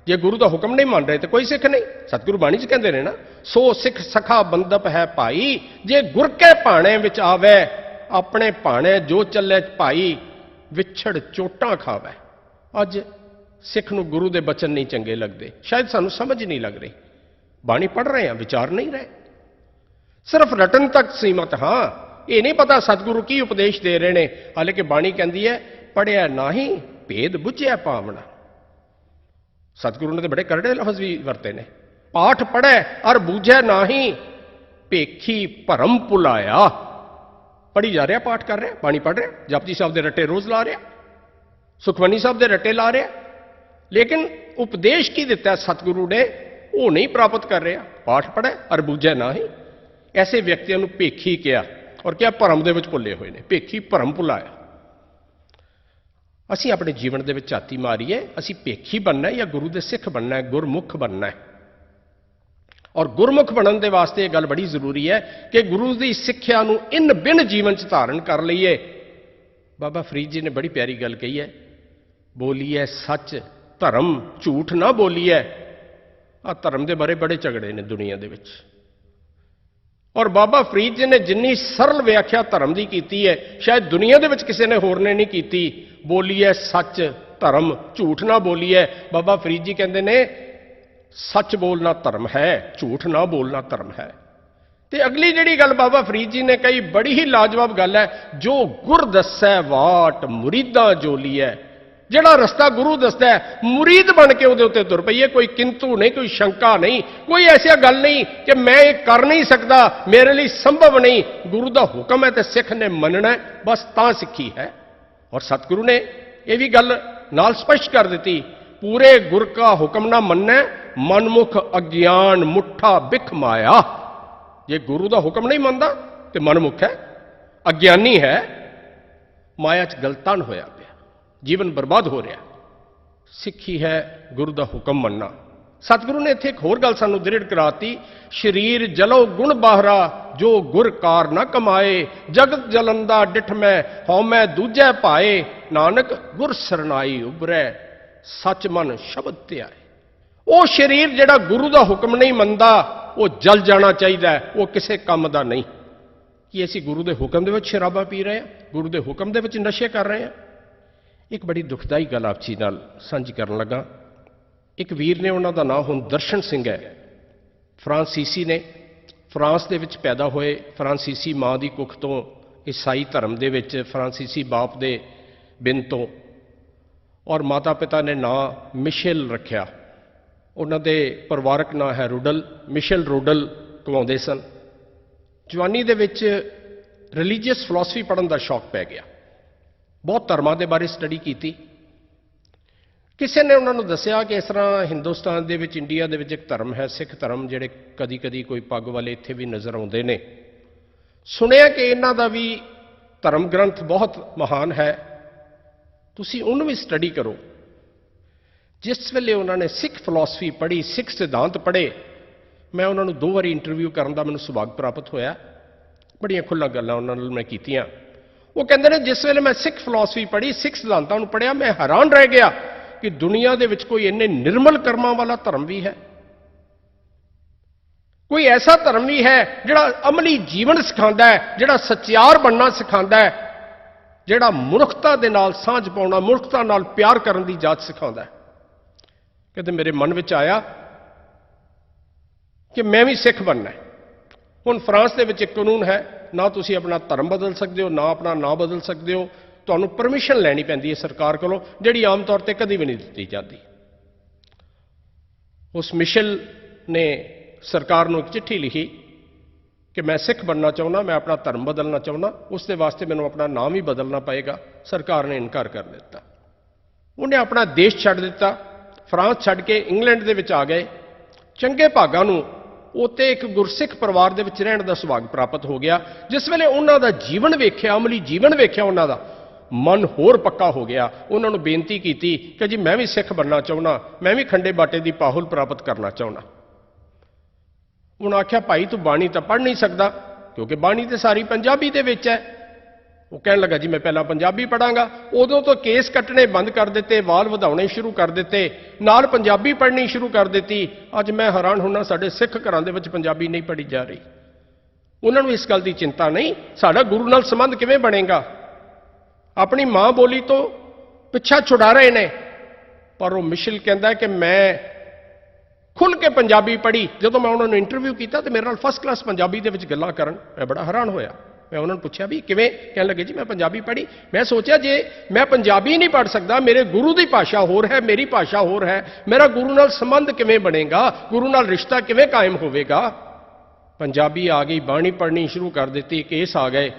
[SPEAKER 1] ਜੇ ਗੁਰੂ ਦਾ ਹੁਕਮ ਨਹੀਂ ਮੰਨ ਰਹੇ ਤੇ ਕੋਈ ਸਿੱਖ ਨਹੀਂ। ਸਤਿਗੁਰੂ ਬਾਣੀ 'ਚ ਕਹਿੰਦੇ ਨੇ ਨਾ, ਸੋ ਸਿੱਖ ਸਖਾ ਬੰਦਪ ਹੈ ਭਾਈ, ਜੇ ਗੁਰ ਕੇ ਭਾਣੇ ਵਿੱਚ ਆਵੇ, ਆਪਣੇ ਭਾਣੇ ਜੋ ਚੱਲੇ ਭਾਈ, ਵਿਛੜ ਚੋਟਾਂ ਖਾਵੇ। ਅੱਜ ਸਿੱਖ ਨੂੰ ਗੁਰੂ ਦੇ ਬਚਨ ਨਹੀਂ ਚੰਗੇ ਲੱਗਦੇ, ਸ਼ਾਇਦ ਸਾਨੂੰ ਸਮਝ ਨਹੀਂ ਲੱਗ ਰਹੀ। ਬਾਣੀ ਪੜ੍ਹ ਰਹੇ ਹਾਂ, ਵਿਚਾਰ ਨਹੀਂ ਰਹੇ, ਸਿਰਫ ਰਟਨ ਤੱਕ ਸੀਮਤ ਹਾਂ। ਇਹ ਨਹੀਂ ਪਤਾ ਸਤਿਗੁਰੂ ਕੀ ਉਪਦੇਸ਼ ਦੇ ਰਹੇ ਨੇ। ਹਾਲਾਂਕਿ ਬਾਣੀ ਕਹਿੰਦੀ ਹੈ ਪੜਿਆ ਨਾਹੀ ਭੇਦ ਬੁੱਝਿਆ ਪਾਵਣਾ। ਸਤਿਗੁਰੂ ਨੇ ਤਾਂ ਬੜੇ ਕਰੜੇ ਲਫ਼ਜ਼ ਵੀ ਵਰਤੇ ਨੇ। ਪਾਠ ਪੜ੍ਹੈ ਅਰ ਬੂਝੈ ਨਾਹੀ ਭੇਖੀ ਭਰਮ ਭੁਲਾਇਆ। ਪੜ੍ਹੀ ਜਾ ਰਿਹਾ, ਪਾਠ ਕਰ ਰਿਹਾ, ਬਾਣੀ ਪੜ੍ਹ ਰਿਹਾ, ਜਪਜੀ ਸਾਹਿਬ ਦੇ ਰੱਟੇ ਰੋਜ਼ ਲਾ ਰਿਹਾ, ਸੁਖਮਨੀ ਸਾਹਿਬ ਦੇ ਰੱਟੇ ਲਾ ਰਿਹਾ, ਲੇਕਿਨ ਉਪਦੇਸ਼ ਕੀ ਦਿੱਤਾ ਸਤਿਗੁਰੂ ਨੇ ਉਹ ਨਹੀਂ ਪ੍ਰਾਪਤ ਕਰ ਰਿਹਾ। ਪਾਠ ਪੜ੍ਹੈ ਅਰ ਬੂਝੈ ਨਾਹੀ। ਐਸੇ ਵਿਅਕਤੀਆਂ ਨੂੰ ਭੇਖੀ ਕਿਹਾ ਔਰ ਕਿਹਾ ਭਰਮ ਦੇ ਵਿੱਚ ਭੁੱਲੇ ਹੋਏ ਨੇ। ਭੇਖੀ ਭਰਮ ਭੁਲਾਇਆ। ਅਸੀਂ ਆਪਣੇ ਜੀਵਨ ਦੇ ਵਿੱਚ ਝਾਤੀ ਮਾਰੀਏ, ਅਸੀਂ ਭੇਖੀ ਬਣਨਾ ਜਾਂ ਗੁਰੂ ਦੇ ਸਿੱਖ ਬਣਨਾ, ਗੁਰਮੁਖ ਬਣਨਾ। ਔਰ ਗੁਰਮੁਖ ਬਣਨ ਦੇ ਵਾਸਤੇ ਇਹ ਗੱਲ ਬੜੀ ਜ਼ਰੂਰੀ ਹੈ ਕਿ ਗੁਰੂ ਦੀ ਸਿੱਖਿਆ ਨੂੰ ਇਨ ਬਿਨ ਜੀਵਨ 'ਚ ਧਾਰਨ ਕਰ ਲਈਏ। ਬਾਬਾ ਫਰੀਦ ਜੀ ਨੇ ਬੜੀ ਪਿਆਰੀ ਗੱਲ ਕਹੀ ਹੈ, ਬੋਲੀਏ ਸੱਚ ਧਰਮ ਝੂਠ ਨਾ ਬੋਲੀਏ। ਆ ਧਰਮ ਦੇ ਬਾਰੇ ਬੜੇ ਝਗੜੇ ਨੇ ਦੁਨੀਆ ਦੇ ਵਿੱਚ, ਔਰ ਬਾਬਾ ਫਰੀਦ ਜੀ ਨੇ ਜਿੰਨੀ ਸਰਲ ਵਿਆਖਿਆ ਧਰਮ ਦੀ ਕੀਤੀ ਹੈ ਸ਼ਾਇਦ ਦੁਨੀਆ ਦੇ ਵਿੱਚ ਕਿਸੇ ਨੇ ਹੋਰ ਨੇ ਨਹੀਂ ਕੀਤੀ। ਬੋਲੀਏ ਸੱਚ ਧਰਮ ਝੂਠ ਨਾ ਬੋਲੀਏ। ਬਾਬਾ ਫਰੀਦ ਜੀ ਕਹਿੰਦੇ ਨੇ ਸੱਚ ਬੋਲਣਾ ਧਰਮ ਹੈ, ਝੂਠ ਨਾ ਬੋਲਣਾ ਧਰਮ ਹੈ। ਤੇ ਅਗਲੀ ਜਿਹੜੀ ਗੱਲ ਬਾਬਾ ਫਰੀਦ ਜੀ ਨੇ ਕਹੀ ਬੜੀ ਹੀ ਲਾਜਵਾਬ ਗੱਲ ਹੈ, ਜੋ ਗੁਰ ਦੱਸੈ ਵਾਟ ਮੁਰੀਦਾਂ ਜੋਲੀਐ। ਜਿਹੜਾ ਰਸਤਾ ਗੁਰੂ ਦੱਸਦਾ ਹੈ ਮੁਰੀਦ ਬਣ ਕੇ ਉਹਦੇ ਉੱਤੇ ਤੁਰ ਪਈਏ। ਕੋਈ ਕਿੰਤੂ ਨਹੀਂ, ਕੋਈ ਸ਼ੰਕਾ ਨਹੀਂ, ਕੋਈ ਐਸੀ ਗੱਲ ਨਹੀਂ ਕਿ ਮੈਂ ਇਹ ਕਰ ਨਹੀਂ ਸਕਦਾ, ਮੇਰੇ ਲਈ ਸੰਭਵ ਨਹੀਂ। ਗੁਰੂ ਦਾ ਹੁਕਮ ਹੈ ਤੇ ਸਿੱਖ ਨੇ ਮੰਨਣਾ, ਬਸ ਤਾਂ ਸਿੱਖੀ ਹੈ। ਔਰ ਸਤਿਗੁਰੂ ਨੇ ਇਹ ਵੀ ਗੱਲ ਨਾਲ ਸਪਸ਼ਟ ਕਰ ਦਿੱਤੀ, ਪੂਰੇ ਗੁਰ ਕਾ ਹੁਕਮ ਨਾ ਮੰਨੈ ਮਨਮੁਖ ਅਗਿਆਨ ਮੁੱਠਾ ਬਿਖ ਮਾਇਆ। ਜੇ ਗੁਰੂ ਦਾ ਹੁਕਮ ਨਹੀਂ ਮੰਨਦਾ ਤੇ ਮਨਮੁਖ ਹੈ, ਅਗਿਆਨੀ ਹੈ, ਮਾਇਆ 'ਚ ਗਲਤਾਨ ਹੋਇਆ ਪਿਆ, ਜੀਵਨ ਬਰਬਾਦ ਹੋ ਰਿਹਾ। ਸਿੱਖੀ ਹੈ ਗੁਰੂ ਦਾ ਹੁਕਮ ਮੰਨਣਾ। ਸਤਿਗੁਰੂ ਨੇ ਇੱਥੇ ਇੱਕ ਹੋਰ ਗੱਲ ਸਾਨੂੰ ਦ੍ਰਿੜ ਕਰਾਤੀ, ਸ਼ਰੀਰ ਜਲੋ ਗੁਣ ਬਾਹਰਾ ਜੋ ਗੁਰ ਕਾਰ ਨਾ ਕਮਾਏ। ਜਗਤ ਜਲੰਦਾ ਡਿਠ ਮੈਂ ਹਉ ਮੈਂ ਦੂਜੈ ਭਾਏ। ਨਾਨਕ ਗੁਰ ਸਰਨਾਈ ਉਬਰੈ ਸੱਚ ਮਨ ਸ਼ਬਦ ਤੇ ਆਏ। ਉਹ ਸ਼ਰੀਰ ਜਿਹੜਾ ਗੁਰੂ ਦਾ ਹੁਕਮ ਨਹੀਂ ਮੰਨਦਾ ਉਹ ਜਲ ਜਾਣਾ ਚਾਹੀਦਾ ਹੈ, ਉਹ ਕਿਸੇ ਕੰਮ ਦਾ ਨਹੀਂ। ਕੀ ਅਸੀਂ ਗੁਰੂ ਦੇ ਹੁਕਮ ਦੇ ਵਿੱਚ ਸ਼ਰਾਬਾਂ ਪੀ ਰਹੇ ਹਾਂ, ਗੁਰੂ ਦੇ ਹੁਕਮ ਦੇ ਵਿੱਚ ਨਸ਼ੇ ਕਰ ਰਹੇ ਹਾਂ? ਇੱਕ ਬੜੀ ਦੁਖਦਾਈ ਗੱਲ ਆਪ ਜੀ ਨਾਲ ਸਾਂਝੀ ਕਰਨ ਲੱਗਾ। ਇੱਕ ਵੀਰ ਨੇ, ਉਹਨਾਂ ਦਾ ਨਾਮ ਹੁਣ ਦਰਸ਼ਨ ਸਿੰਘ ਹੈ, ਫਰਾਂਸੀਸੀ ਨੇ, ਫਰਾਂਸ ਦੇ ਵਿੱਚ ਪੈਦਾ ਹੋਏ, ਫਰਾਂਸੀਸੀ ਮਾਂ ਦੀ ਕੁੱਖ ਤੋਂ, ਈਸਾਈ ਧਰਮ ਦੇ ਵਿੱਚ ਫਰਾਂਸੀਸੀ ਬਾਪ ਦੇ ਬਿਨ ਤੋਂ, ਔਰ ਮਾਤਾ ਪਿਤਾ ਨੇ ਨਾਂ ਮਿਸ਼ੇਲ ਰੱਖਿਆ। ਉਹਨਾਂ ਦੇ ਪਰਿਵਾਰਕ ਨਾਂ ਹੈ ਰੂਡਲ, ਮਿਸ਼ੇਲ ਰੂਡਲ ਕਮਾਉਂਦੇ ਸਨ। ਜਵਾਨੀ ਦੇ ਵਿੱਚ ਰਿਲੀਜੀਅਸ ਫਿਲਾਸਫੀ ਪੜ੍ਹਨ ਦਾ ਸ਼ੌਕ ਪੈ ਗਿਆ, ਬਹੁਤ ਧਰਮਾਂ ਦੇ ਬਾਰੇ ਸਟੱਡੀ ਕੀਤੀ। ਕਿਸੇ ਨੇ ਉਹਨਾਂ ਨੂੰ ਦੱਸਿਆ ਕਿ ਇਸ ਤਰ੍ਹਾਂ ਹਿੰਦੁਸਤਾਨ ਦੇ ਵਿੱਚ, ਇੰਡੀਆ ਦੇ ਵਿੱਚ ਇੱਕ ਧਰਮ ਹੈ ਸਿੱਖ ਧਰਮ, ਜਿਹੜੇ ਕਦੀ ਕਦੀ ਕੋਈ ਪੱਗ ਵਾਲੇ ਇੱਥੇ ਵੀ ਨਜ਼ਰ ਆਉਂਦੇ ਨੇ। ਸੁਣਿਆ ਕਿ ਇਹਨਾਂ ਦਾ ਵੀ ਧਰਮ ਗ੍ਰੰਥ ਬਹੁਤ ਮਹਾਨ ਹੈ, ਤੁਸੀਂ ਉਹਨੂੰ ਵੀ ਸਟੱਡੀ ਕਰੋ। ਜਿਸ ਵੇਲੇ ਉਹਨਾਂ ਨੇ ਸਿੱਖ ਫਿਲਾਸਫੀ ਪੜ੍ਹੀ, ਸਿੱਖ ਸਿਧਾਂਤ ਪੜ੍ਹੇ, ਮੈਂ ਉਹਨਾਂ ਨੂੰ 2 ਵਾਰੀ ਇੰਟਰਵਿਊ ਕਰਨ ਦਾ ਮੈਨੂੰ ਸੁਭਾਗ ਪ੍ਰਾਪਤ ਹੋਇਆ। ਬੜੀਆਂ ਖੁੱਲ੍ਹਾਂ ਗੱਲਾਂ ਉਹਨਾਂ ਨਾਲ ਮੈਂ ਕੀਤੀਆਂ। ਉਹ ਕਹਿੰਦੇ ਨੇ ਜਿਸ ਵੇਲੇ ਮੈਂ ਸਿੱਖ ਫਿਲਾਸਫੀ ਪੜ੍ਹੀ, ਸਿੱਖ ਸਿਧਾਂਤਾਂ ਨੂੰ ਪੜ੍ਹਿਆ, ਮੈਂ ਹੈਰਾਨ ਰਹਿ ਗਿਆ ਕਿ ਦੁਨੀਆ ਦੇ ਵਿੱਚ ਕੋਈ ਇੰਨੇ ਨਿਰਮਲ ਕਰਮਾਂ ਵਾਲਾ ਧਰਮ ਵੀ ਹੈ, ਕੋਈ ਐਸਾ ਧਰਮ ਵੀ ਹੈ ਜਿਹੜਾ ਅਮਲੀ ਜੀਵਨ ਸਿਖਾਉਂਦਾ ਹੈ, ਜਿਹੜਾ ਸੱਚਿਆਰ ਬਣਨਾ ਸਿਖਾਉਂਦਾ ਹੈ, ਜਿਹੜਾ ਮਨੁੱਖਤਾ ਦੇ ਨਾਲ ਸਾਂਝ ਪਾਉਣਾ, ਮਨੁੱਖਤਾ ਨਾਲ ਪਿਆਰ ਕਰਨ ਦੀ ਜਾਚ ਸਿਖਾਉਂਦਾ ਹੈ। ਕਹਿੰਦੇ ਮੇਰੇ ਮਨ ਵਿੱਚ ਆਇਆ ਕਿ ਮੈਂ ਵੀ ਸਿੱਖ ਬਣਨਾ ਹੈ। ਹੁਣ ਫਰਾਂਸ ਦੇ ਵਿੱਚ ਇੱਕ ਕਾਨੂੰਨ ਹੈ, ਨਾ ਤੁਸੀਂ ਆਪਣਾ ਧਰਮ ਬਦਲ ਸਕਦੇ ਹੋ, ਨਾ ਆਪਣਾ ਨਾਂ ਬਦਲ ਸਕਦੇ ਹੋ, ਤੁਹਾਨੂੰ ਪਰਮਿਸ਼ਨ ਲੈਣੀ ਪੈਂਦੀ ਹੈ ਸਰਕਾਰ ਕੋਲੋਂ, ਜਿਹੜੀ ਆਮ ਤੌਰ ਤੇ ਕਦੀ ਵੀ ਨਹੀਂ ਦਿੱਤੀ ਜਾਂਦੀ। ਉਸ ਮਿਸ਼ੇਲ ਨੇ ਸਰਕਾਰ ਨੂੰ ਇੱਕ ਚਿੱਠੀ ਲਿਖੀ ਕਿ ਮੈਂ ਸਿੱਖ ਬਣਨਾ ਚਾਹੁੰਦਾ, ਮੈਂ ਆਪਣਾ ਧਰਮ ਬਦਲਣਾ ਚਾਹੁੰਦਾ, ਉਸ ਦੇ ਵਾਸਤੇ ਮੈਨੂੰ ਆਪਣਾ ਨਾਮ ਹੀ ਬਦਲਣਾ ਪਏਗਾ। ਸਰਕਾਰ ਨੇ ਇਨਕਾਰ ਕਰ ਦਿੱਤਾ। ਉਹਨੇ ਆਪਣਾ ਦੇਸ਼ ਛੱਡ ਦਿੱਤਾ, ਫਰਾਂਸ ਛੱਡ ਕੇ ਇੰਗਲੈਂਡ ਦੇ ਵਿੱਚ ਆ ਗਏ। ਚੰਗੇ ਭਾਗਾਂ ਨੂੰ ਉੱਥੇ ਇੱਕ ਗੁਰਸਿੱਖ ਪਰਿਵਾਰ ਦੇ ਵਿੱਚ ਰਹਿਣ ਦਾ ਸੁਭਾਗ ਪ੍ਰਾਪਤ ਹੋ ਗਿਆ। ਜਿਸ ਵੇਲੇ ਉਹਨਾਂ ਦਾ ਜੀਵਨ ਵੇਖਿਆ, ਅਮਲੀ ਜੀਵਨ ਵੇਖਿਆ, ਉਹਨਾਂ ਦਾ ਮਨ ਹੋਰ ਪੱਕਾ ਹੋ ਗਿਆ। ਉਹਨਾਂ ਨੂੰ ਬੇਨਤੀ ਕੀਤੀ ਕਿ ਜੀ ਮੈਂ ਵੀ ਸਿੱਖ ਬਣਨਾ ਚਾਹੁੰਦਾ, ਮੈਂ ਵੀ ਖੰਡੇ ਬਾਟੇ ਦੀ ਪਾਹੁਲ ਪ੍ਰਾਪਤ ਕਰਨਾ ਚਾਹੁੰਦਾ। ਉਹਨਾਂ ਆਖਿਆ ਭਾਈ ਤੂੰ ਬਾਣੀ ਤਾਂ ਪੜ੍ਹ ਨਹੀਂ ਸਕਦਾ, ਕਿਉਂਕਿ ਬਾਣੀ ਤੇ ਸਾਰੀ ਪੰਜਾਬੀ ਦੇ ਵਿੱਚ ਹੈ। ਉਹ ਕਹਿਣ ਲੱਗਾ ਜੀ ਮੈਂ ਪਹਿਲਾਂ ਪੰਜਾਬੀ ਪੜ੍ਹਾਂਗਾ। ਉਦੋਂ ਤੋਂ ਕੇਸ ਕੱਟਣੇ ਬੰਦ ਕਰ ਦਿੱਤੇ, ਵਾਲ ਵਧਾਉਣੇ ਸ਼ੁਰੂ ਕਰ ਦਿੱਤੇ, ਨਾਲ ਪੰਜਾਬੀ ਪੜ੍ਹਨੀ ਸ਼ੁਰੂ ਕਰ ਦਿੱਤੀ। ਅੱਜ ਮੈਂ ਹੈਰਾਨ ਹੁੰਨਾ ਸਾਡੇ ਸਿੱਖ ਘਰਾਂ ਦੇ ਵਿੱਚ ਪੰਜਾਬੀ ਨਹੀਂ ਪੜ੍ਹੀ ਜਾ ਰਹੀ। ਉਹਨਾਂ ਨੂੰ ਇਸ ਗੱਲ ਦੀ ਚਿੰਤਾ ਨਹੀਂ, ਸਾਡਾ ਗੁਰੂ ਨਾਲ ਸੰਬੰਧ ਕਿਵੇਂ ਬਣੇਗਾ। ਆਪਣੀ ਮਾਂ ਬੋਲੀ ਤੋਂ ਪਿੱਛਾ ਛੁਡਾ ਰਹੇ ਨੇ। ਪਰ ਉਹ ਮਿਸ਼ੇਲ ਕਹਿੰਦਾ ਕਿ ਮੈਂ ਖੁੱਲ੍ਹ ਕੇ ਪੰਜਾਬੀ ਪੜ੍ਹੀ। ਜਦੋਂ ਮੈਂ ਉਹਨਾਂ ਨੂੰ ਇੰਟਰਵਿਊ ਕੀਤਾ ਤੇ ਮੇਰੇ ਨਾਲ ਫਸਟ ਕਲਾਸ ਪੰਜਾਬੀ ਦੇ ਵਿੱਚ ਗੱਲਾਂ ਕਰਨ, ਮੈਂ ਬੜਾ ਹੈਰਾਨ ਹੋਇਆ। मैं उन्होंने पूछा भी किवें, कहने लगे जी मैं पंजाबी पढ़ी। मैं सोचा जे मैं पंजाबी नहीं पढ़ सकता, मेरे गुरु की भाषा होर है, मेरी भाषा होर है, मेरा गुरु नाल संबंध किवें बनेगा, गुरु नाल रिश्ता किवें कायम होवेगा। पंजाबी आ गई, बाणी पढ़नी शुरू कर दी, केस आ गए,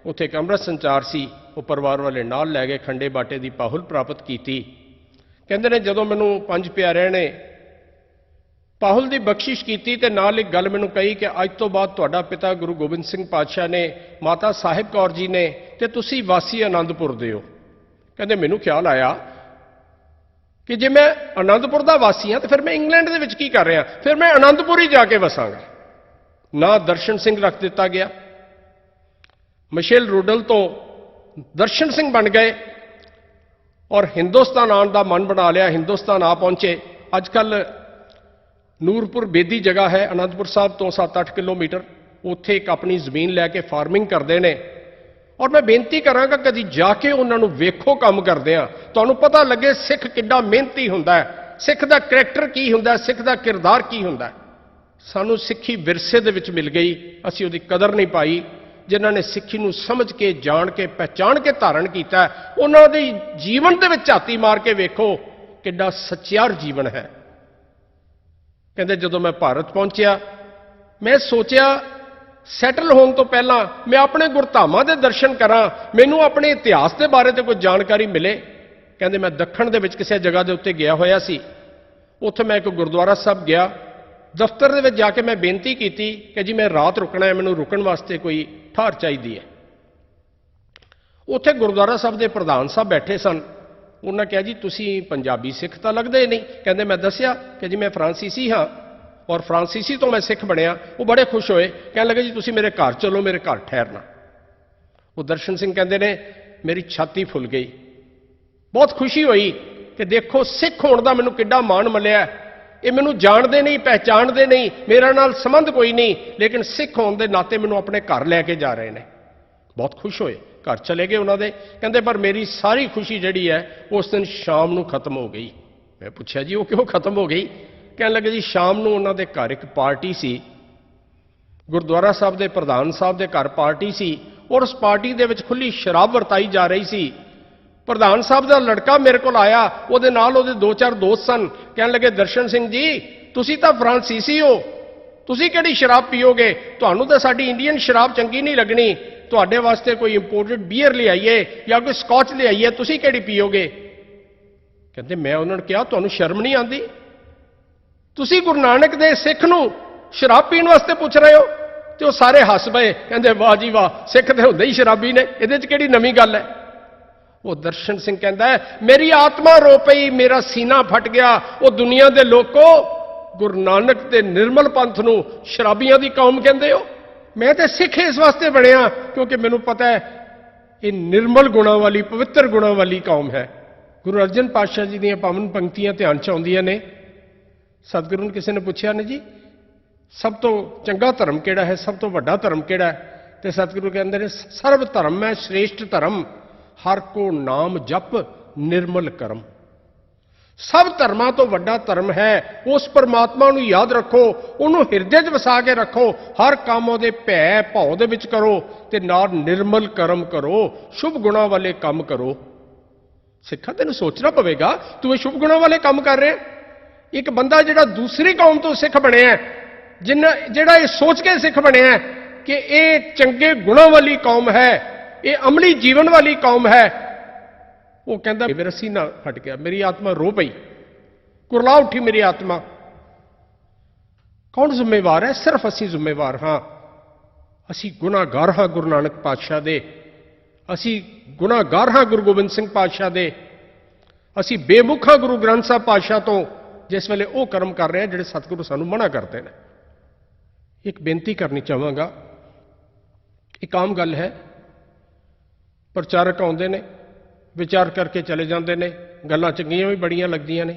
[SPEAKER 1] उत्थे एक अमृत संचार सी, वो परिवार वाले नाल लै गए, खंडे बाटे की पाहुल प्राप्त की। कहते ने जदों मैनूं पंज प्यारिਆਂ ने पाहुल की बख्शिश की तो नाल एक गल मैनूं कही कि अज तो बाद तुहाडा पिता गुरु गोबिंद सिंह पातशाह ने, माता साहिब कौर जी ने, ते तुसीं वासी आनंदपुर दे हो। कहते मैनूं ख्याल आया कि जे मैं आनंदपुर का वासी हाँ तो फिर मैं इंग्लैंड दे विच की कर रहा, फिर मैं आनंदपुर ही जाके वसांगा। ना दर्शन सिंह रख दिता गया, मिशेल रूडल तो दर्शन सिंह बन गए और हिंदुस्तान आने का मन बना लिया। हिंदुस्तान आ पहुंचे। अजकल नूरपुर बेदी जगह है आनंदपुर साहब तो 7-8 किलोमीटर, उत्थे एक अपनी जमीन लैके फार्मिंग करते हैं। और मैं बेनती करांगा कभी जाके उन्होंने वेखो काम करते हैं, तुहानूं पता लगे सिख किड्डा मेहनती हुंदा है, सिख का करैक्टर की हुंदा है, सिख का किरदार की हुंदा है। सानूं सिक्खी विरसे दे विच मिल गई, असीं उहदी कदर नहीं पाई। जिन्हां ने सिੱਖੀ ਨੂੰ समझ के, जान के, पहचान के धारण किया, उन्हां दे जीवन दे विच झाती मार के वेखो किड्डा सच्चार जीवन है। कहते जदों मैं भारत पहुंचा, मैं सोचा सैटल होने तो पहला मैं अपने गुरधामां दे दर्शन करा, मैनूं अपने इतिहास के बारे तो कोई जानकारी मिले। कहते मैं दक्षिण दे विच किसी जगह के उत्ते गया होया सी, उत्थे मैं एक गुरुद्वारा साहब गया, दफ्तर दे विच जाके मैं बेनती की कि जी मैं रात रुकना है, मैनूं रुकण वास्ते कोई ठहर चाहिए है। उत्थे गुरुद्वारा साहब के प्रधान साहब बैठे सन, उन्होंने कहा जी तुसी पंजाबी सिख तो लगते नहीं। कहते मैं दसिया कि जी मैं फ्रांसीसी हाँ और फ्रांसीसी तो मैं सिख बनया। वो बड़े खुश होए, कहने लगे जी तुसी मेरे घर चलो, मेरे घर ठहरना। वो दर्शन सिंह कहते ने मेरी छाती फुल गई, बहुत खुशी हुई कि देखो सिख होने का मैनूं किड्डा मान मिलिया। ये मैनूं जानते नहीं, पहचानते नहीं, मेरा नाल संबंध कोई नहीं, लेकिन सिख होने के नाते मैनूं अपने घर लैके जा रहे हैं। बहुत खुश होए, घर चले गए उन्होंने। कहते पर मेरी सारी खुशी जी है उस दिन शाम को खत्म हो गई। मैं पूछा जी वो क्यों खत्म हो गई? कहने लगे जी शाम को उन्होंने घर एक पार्टी सी, गुरुद्वारा साहब के प्रधान साहब के घर पार्टी सी और उस पार्टी के खुली शराब वरताई जा रही सी। प्रधान साहब का लड़का मेरे को आया, वो 2-4 दोस्त सन। कहने लगे दर्शन सिंह जी तुसी तो फ्रांसीसी हो, तुसी केड़ी शराब पीओगे, तुहानू तो साडी इंडियन शराब चंगी नहीं लगनी, तुहाडे वास्ते कोई इंपोर्टेड बीयर ले आईए या कोई स्कॉच ले आईए, तुसी केड़ी पीओगे? कहते मैं उन्होंने कहा तुहानू शर्म नहीं आती, तुसी गुरु नानक दे सिख नू शराब पीण वास्ते पूछ रहे हो? तो वो सारे हस पए, कहते वाह जी वाह, सिख तो हुंदे ही शराबी ने, इहदे च किहड़ी नवीं गल है। वो दर्शन सिंह कहता है मेरी आत्मा रो पई, मेरा सीना फट गया। वो दुनिया के लोगों गुरु नानक के निर्मल पंथ नू शराबियां की कौम कहते हो? मैं तो सिख इस वास्ते बनया क्योंकि मैनू पता है ये निर्मल गुणा वाली, पवित्र गुणा वाली कौम है। गुरु अर्जन पातशाह जी दी पावन पंक्तियां ध्यान च आउंदियां ने। सतगुरु ने किसी ने पूछा ने जी सब तो चंगा धर्म केड़ा है, सब तो वड्डा धर्म केड़ा है? तो सतगुरु कहते हैं सर्व धर्म है श्रेष्ठ धर्म, हर को नाम जप निर्मल करम। सब धर्मां तो वड्डा धर्म है उस परमात्मा नूं याद रखो, उन्होंने हिरदे च वसा के रखो, हर काम उहदे भै भौ दे विच करो ते नाल निर्मल कर्म करो, शुभ गुणा वाले काम करो। सिखा तेन सोचना पवेगा तू ये शुभ गुणा वाले काम कर रहे हैं। एक बंदा जिहड़ा दूसरी कौम तो सिख बनिया है, जिहड़ा ये सोच के सिख बनिया है कि ये चंगे गुणों वाली कौम है, ये अमली जीवन वाली कौम है, वो कहता मेरा सीना फट गया, मेरी आत्मा रो पई, कुरला उठी मेरी आत्मा। कौन जिम्मेवार है? सिर्फ असी जिम्मेवार हाँ। असी गुनाहगार हाँ गुरु नानक पातशाह दे, असी गुनाहगार हाँ गुरु गोबिंद सिंह पातशाह दे, असी बेमुख हाँ गुरु ग्रंथ साहब पातशाह तो, जिस वेले वो कर्म कर रहे हैं जिहड़े सतगुरु सानू मना करते हैं। एक बेनती करनी चाहांगा, एक आम गल है, प्रचारक आउंदे ने विचार करके चले जाते हैं, गल्लां चंगियां भी बड़ियां लगदियां ने,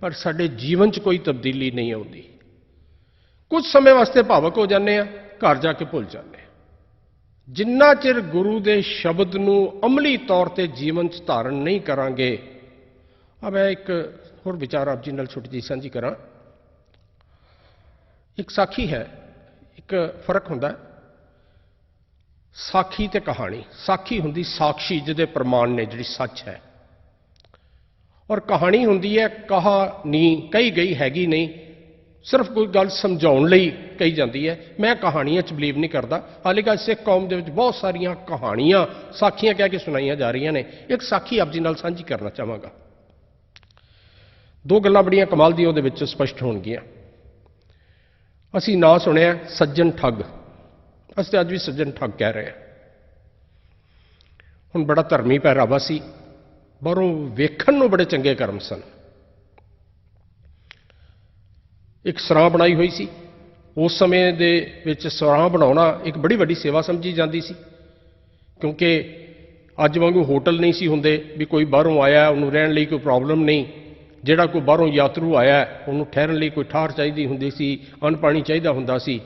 [SPEAKER 1] पर साडे जीवन च कोई तब्दीली नहीं आउंदी। कुछ समय वास्ते भावक हो जाते हैं, घर जाके भुल जाते हैं। जिन्ना चिर गुरु के शब्द नूं अमली तौर पर जीवन च धारण नहीं करांगे। अब मैं एक होर विचार आप जी नाल छोटी जी सांझी करा। एक साखी है, एक फर्क हुंदा, ਸਾਖੀ ਤੇ ਕਹਾਣੀ। ਸਾਖੀ ਹੁੰਦੀ ਸਾਖੀ ਜਿਹਦੇ ਪ੍ਰਮਾਣ ਨੇ, ਜਿਹੜੀ ਸੱਚ ਹੈ, ਔਰ ਕਹਾਣੀ ਹੁੰਦੀ ਹੈ ਕਹਾਣੀ ਕਹੀ ਗਈ ਹੈਗੀ ਨਹੀਂ, ਸਿਰਫ ਕੋਈ ਗੱਲ ਸਮਝਾਉਣ ਲਈ ਕਹੀ ਜਾਂਦੀ ਹੈ। ਮੈਂ ਕਹਾਣੀਆਂ 'ਚ ਬਿਲੀਵ ਨਹੀਂ ਕਰਦਾ। ਹਾਲਾਂਕਿ ਸਿੱਖ ਕੌਮ ਦੇ ਵਿੱਚ ਬਹੁਤ ਸਾਰੀਆਂ ਕਹਾਣੀਆਂ ਸਾਖੀਆਂ ਕਹਿ ਕੇ ਸੁਣਾਈਆਂ ਜਾ ਰਹੀਆਂ ਨੇ। ਇੱਕ ਸਾਖੀ ਆਪ ਜੀ ਨਾਲ ਸਾਂਝੀ ਕਰਨਾ ਚਾਹਾਂਗਾ। ਦੋ ਗੱਲਾਂ ਬੜੀਆਂ ਕਮਾਲ ਦੀਆਂ ਉਹਦੇ ਵਿੱਚ ਸਪਸ਼ਟ ਹੋਣਗੀਆਂ। ਅਸੀਂ ਨਾਂ ਸੁਣਿਆ ਸੱਜਣ ਠੱਗ, ਅਸੀਂ ਤਾਂ ਅੱਜ ਵੀ ਸੱਜਣ ਠੱਗ ਕਹਿ ਰਹੇ ਹਾਂ। ਹੁਣ ਬੜਾ ਧਰਮੀ ਪਹਿਰਾਵਾ ਸੀ, ਬਾਹਰੋਂ ਵੇਖਣ ਨੂੰ ਬੜੇ ਚੰਗੇ ਕਰਮ ਸਨ। ਇੱਕ ਸਰਾਂ ਬਣਾਈ ਹੋਈ ਸੀ। ਉਸ ਸਮੇਂ ਦੇ ਵਿੱਚ ਸਰਾਂ ਬਣਾਉਣਾ ਇੱਕ ਬੜੀ ਵੱਡੀ ਸੇਵਾ ਸਮਝੀ ਜਾਂਦੀ ਸੀ, ਕਿਉਂਕਿ ਅੱਜ ਵਾਂਗੂ ਹੋਟਲ ਨਹੀਂ ਸੀ ਹੁੰਦੇ ਵੀ ਕੋਈ ਬਾਹਰੋਂ ਆਇਆ ਉਹਨੂੰ ਰਹਿਣ ਲਈ ਕੋਈ ਪ੍ਰੋਬਲਮ ਨਹੀਂ। ਜਿਹੜਾ ਕੋਈ ਬਾਹਰੋਂ ਯਾਤਰੂ ਆਇਆ ਉਹਨੂੰ ਠਹਿਰਨ ਲਈ ਕੋਈ ਠਾਹਰ ਚਾਹੀਦੀ ਹੁੰਦੀ ਸੀ, ਅੰਨ ਪਾਣੀ ਚਾਹੀਦਾ ਹੁੰਦਾ ਸੀ।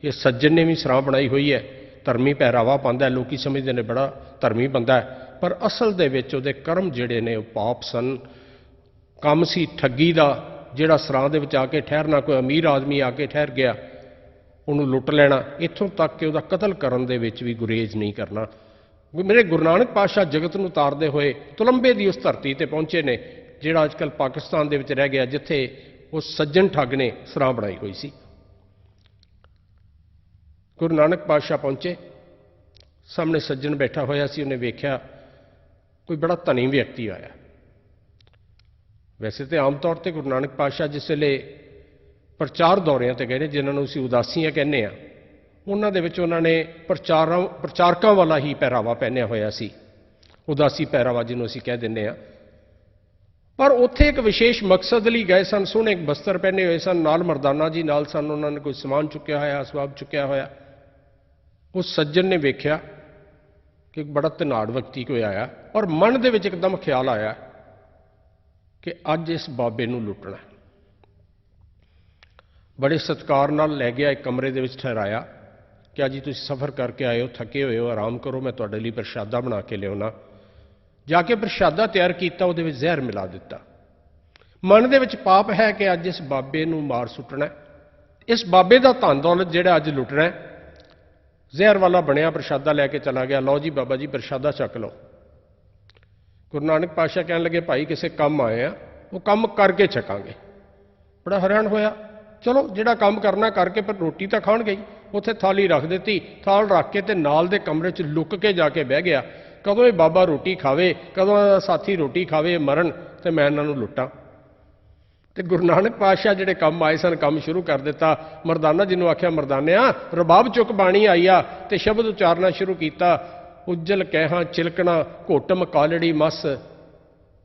[SPEAKER 1] ਇਹ ਸੱਜਣ ਨੇ ਵੀ ਸਰਾਂ ਬਣਾਈ ਹੋਈ ਹੈ, ਧਰਮੀ ਪਹਿਰਾਵਾ ਪਾਉਂਦਾ, ਲੋਕੀ ਸਮਝਦੇ ਨੇ ਬੜਾ ਧਰਮੀ ਬੰਦਾ ਹੈ, ਪਰ ਅਸਲ ਦੇ ਵਿੱਚ ਉਹਦੇ ਕਰਮ ਜਿਹੜੇ ਨੇ ਉਹ ਪਾਪ ਸਨ। ਕੰਮ ਸੀ ਠੱਗੀ ਦਾ। ਜਿਹੜਾ ਸਰਾਂ ਦੇ ਵਿੱਚ ਆ ਕੇ ਠਹਿਰਨਾ, ਕੋਈ ਅਮੀਰ ਆਦਮੀ ਆ ਕੇ ਠਹਿਰ ਗਿਆ, ਉਹਨੂੰ ਲੁੱਟ ਲੈਣਾ, ਇੱਥੋਂ ਤੱਕ ਕਿ ਉਹਦਾ ਕਤਲ ਕਰਨ ਦੇ ਵਿੱਚ ਵੀ ਗੁਰੇਜ਼ ਨਹੀਂ ਕਰਨਾ। ਮੇਰੇ ਗੁਰੂ ਨਾਨਕ ਪਾਤਸ਼ਾਹ ਜਗਤ ਨੂੰ ਤਾਰਦੇ ਹੋਏ ਤੁਲੰਬੇ ਦੀ ਉਸ ਧਰਤੀ ਤੇ ਪਹੁੰਚੇ ਨੇ, ਜਿਹੜਾ ਅੱਜ ਕੱਲ੍ਹ ਪਾਕਿਸਤਾਨ ਦੇ ਵਿੱਚ ਰਹਿ ਗਿਆ, ਜਿੱਥੇ ਉਹ ਸੱਜਣ ਠੱਗ ਨੇ ਸਰਾਂ ਬਣਾਈ ਹੋਈ ਸੀ। ਗੁਰੂ ਨਾਨਕ ਪਾਤਸ਼ਾਹ ਪਹੁੰਚੇ, ਸਾਹਮਣੇ ਸੱਜਣ ਬੈਠਾ ਹੋਇਆ ਸੀ। ਉਹਨੇ ਵੇਖਿਆ ਕੋਈ ਬੜਾ ਧਨੀ ਵਿਅਕਤੀ ਆਇਆ। ਵੈਸੇ ਤਾਂ ਆਮ ਤੌਰ 'ਤੇ ਗੁਰੂ ਨਾਨਕ ਪਾਤਸ਼ਾਹ ਜਿਸ ਵੇਲੇ ਪ੍ਰਚਾਰ ਦੌਰਿਆਂ 'ਤੇ ਗਏ ਨੇ, ਜਿਨ੍ਹਾਂ ਨੂੰ ਅਸੀਂ ਉਦਾਸੀਆਂ ਕਹਿੰਦੇ ਹਾਂ, ਉਹਨਾਂ ਦੇ ਵਿੱਚ ਉਹਨਾਂ ਨੇ ਪ੍ਰਚਾਰਕਾਂ ਵਾਲਾ ਹੀ ਪਹਿਰਾਵਾ ਪਹਿਨਿਆ ਹੋਇਆ ਸੀ, ਉਦਾਸੀ ਪਹਿਰਾਵਾ ਜਿਹਨੂੰ ਅਸੀਂ ਕਹਿ ਦਿੰਦੇ ਹਾਂ। ਪਰ ਉੱਥੇ ਇੱਕ ਵਿਸ਼ੇਸ਼ ਮਕਸਦ ਲਈ ਗਏ ਸਨ। ਸੋਹਣੇ ਬਸਤਰ ਪਹਿਨੇ ਹੋਏ ਸਨ, ਨਾਲ ਮਰਦਾਨਾ ਜੀ ਨਾਲ ਸਨ, ਉਹਨਾਂ ਨੇ ਕੋਈ ਸਮਾਨ ਚੁੱਕਿਆ ਹੋਇਆ, ਅਸਬਾਬ ਚੁੱਕਿਆ ਹੋਇਆ। ਉਸ ਸੱਜਣ ਨੇ ਵੇਖਿਆ ਕਿ ਇੱਕ ਬੜਾ ਧਨਾੜ ਵਿਅਕਤੀ ਕੋਈ ਆਇਆ, ਔਰ ਮਨ ਦੇ ਵਿੱਚ ਇੱਕਦਮ ਖਿਆਲ ਆਇਆ ਕਿ ਅੱਜ ਇਸ ਬਾਬੇ ਨੂੰ ਲੁੱਟਣਾ। ਬੜੇ ਸਤਿਕਾਰ ਨਾਲ ਲੈ ਗਿਆ, ਇੱਕ ਕਮਰੇ ਦੇ ਵਿੱਚ ਠਹਿਰਾਇਆ ਕਿ ਅੱਜ ਤੁਸੀਂ ਸਫ਼ਰ ਕਰਕੇ ਆਏ ਹੋ, ਥੱਕੇ ਹੋਏ ਹੋ, ਆਰਾਮ ਕਰੋ, ਮੈਂ ਤੁਹਾਡੇ ਲਈ ਪ੍ਰਸ਼ਾਦਾ ਬਣਾ ਕੇ ਲਿਆਉਣਾ। ਜਾ ਕੇ ਪ੍ਰਸ਼ਾਦਾ ਤਿਆਰ ਕੀਤਾ, ਉਹਦੇ ਵਿੱਚ ਜ਼ਹਿਰ ਮਿਲਾ ਦਿੱਤਾ। ਮਨ ਦੇ ਵਿੱਚ ਪਾਪ ਹੈ ਕਿ ਅੱਜ ਇਸ ਬਾਬੇ ਨੂੰ ਮਾਰ ਸੁੱਟਣਾ, ਇਸ ਬਾਬੇ ਦਾ ਧਨ ਦੌਲਤ ਜਿਹੜਾ ਅੱਜ ਲੁੱਟਣਾ। ਜ਼ਹਿਰ ਵਾਲਾ ਬਣਿਆ, ਪ੍ਰਸ਼ਾਦਾ ਲੈ ਕੇ ਚਲਾ ਗਿਆ। ਲਓ ਜੀ ਬਾਬਾ ਜੀ ਪ੍ਰਸ਼ਾਦਾ ਚੱਕ ਲਓ। ਗੁਰੂ ਨਾਨਕ ਪਾਤਸ਼ਾਹ ਕਹਿਣ ਲੱਗੇ, ਭਾਈ ਕਿਸੇ ਕੰਮ ਆਏ ਆ, ਉਹ ਕੰਮ ਕਰਕੇ ਛਕਾਂਗੇ। ਬੜਾ ਹੈਰਾਨ ਹੋਇਆ। ਚਲੋ ਜਿਹੜਾ ਕੰਮ ਕਰਨਾ ਕਰਕੇ, ਪਰ ਰੋਟੀ ਤਾਂ ਖਾਣ ਗਈ। ਉੱਥੇ ਥਾਲੀ ਰੱਖ ਦਿੱਤੀ, ਥਾਲ ਰੱਖ ਕੇ ਤੇ ਨਾਲ ਦੇ ਕਮਰੇ 'ਚ ਲੁੱਕ ਕੇ ਜਾ ਕੇ ਬਹਿ ਗਿਆ। ਕਦੋਂ ਇਹ ਬਾਬਾ ਰੋਟੀ ਖਾਵੇ, ਕਦੋਂ ਇਹਦਾ ਸਾਥੀ ਰੋਟੀ ਖਾਵੇ, ਮਰਨ ਤੇ ਮੈਂ ਇਹਨਾਂ ਨੂੰ ਲੁੱਟਾਂ। ਤੇ ਗੁਰੂ ਨਾਨਕ ਪਾਤਸ਼ਾਹ ਜਿਹੜੇ ਕੰਮ ਆਏ ਸਨ, ਕੰਮ ਸ਼ੁਰੂ ਕਰ ਦਿੱਤਾ। ਮਰਦਾਨਾ ਜਿਹਨੂੰ ਆਖਿਆ, ਮਰਦਾਨਿਆ ਰਬਾਬ ਚੁੱਕ ਬਾਣੀ ਆਈ ਆ, ਤੇ ਸ਼ਬਦ ਉਚਾਰਨਾ ਸ਼ੁਰੂ ਕੀਤਾ। ਉੱਜਲ ਕਹਿਹਾਂ ਚਿਲਕਣਾ, ਘੋਟਮ ਕਾਲੜੀ ਮਸ,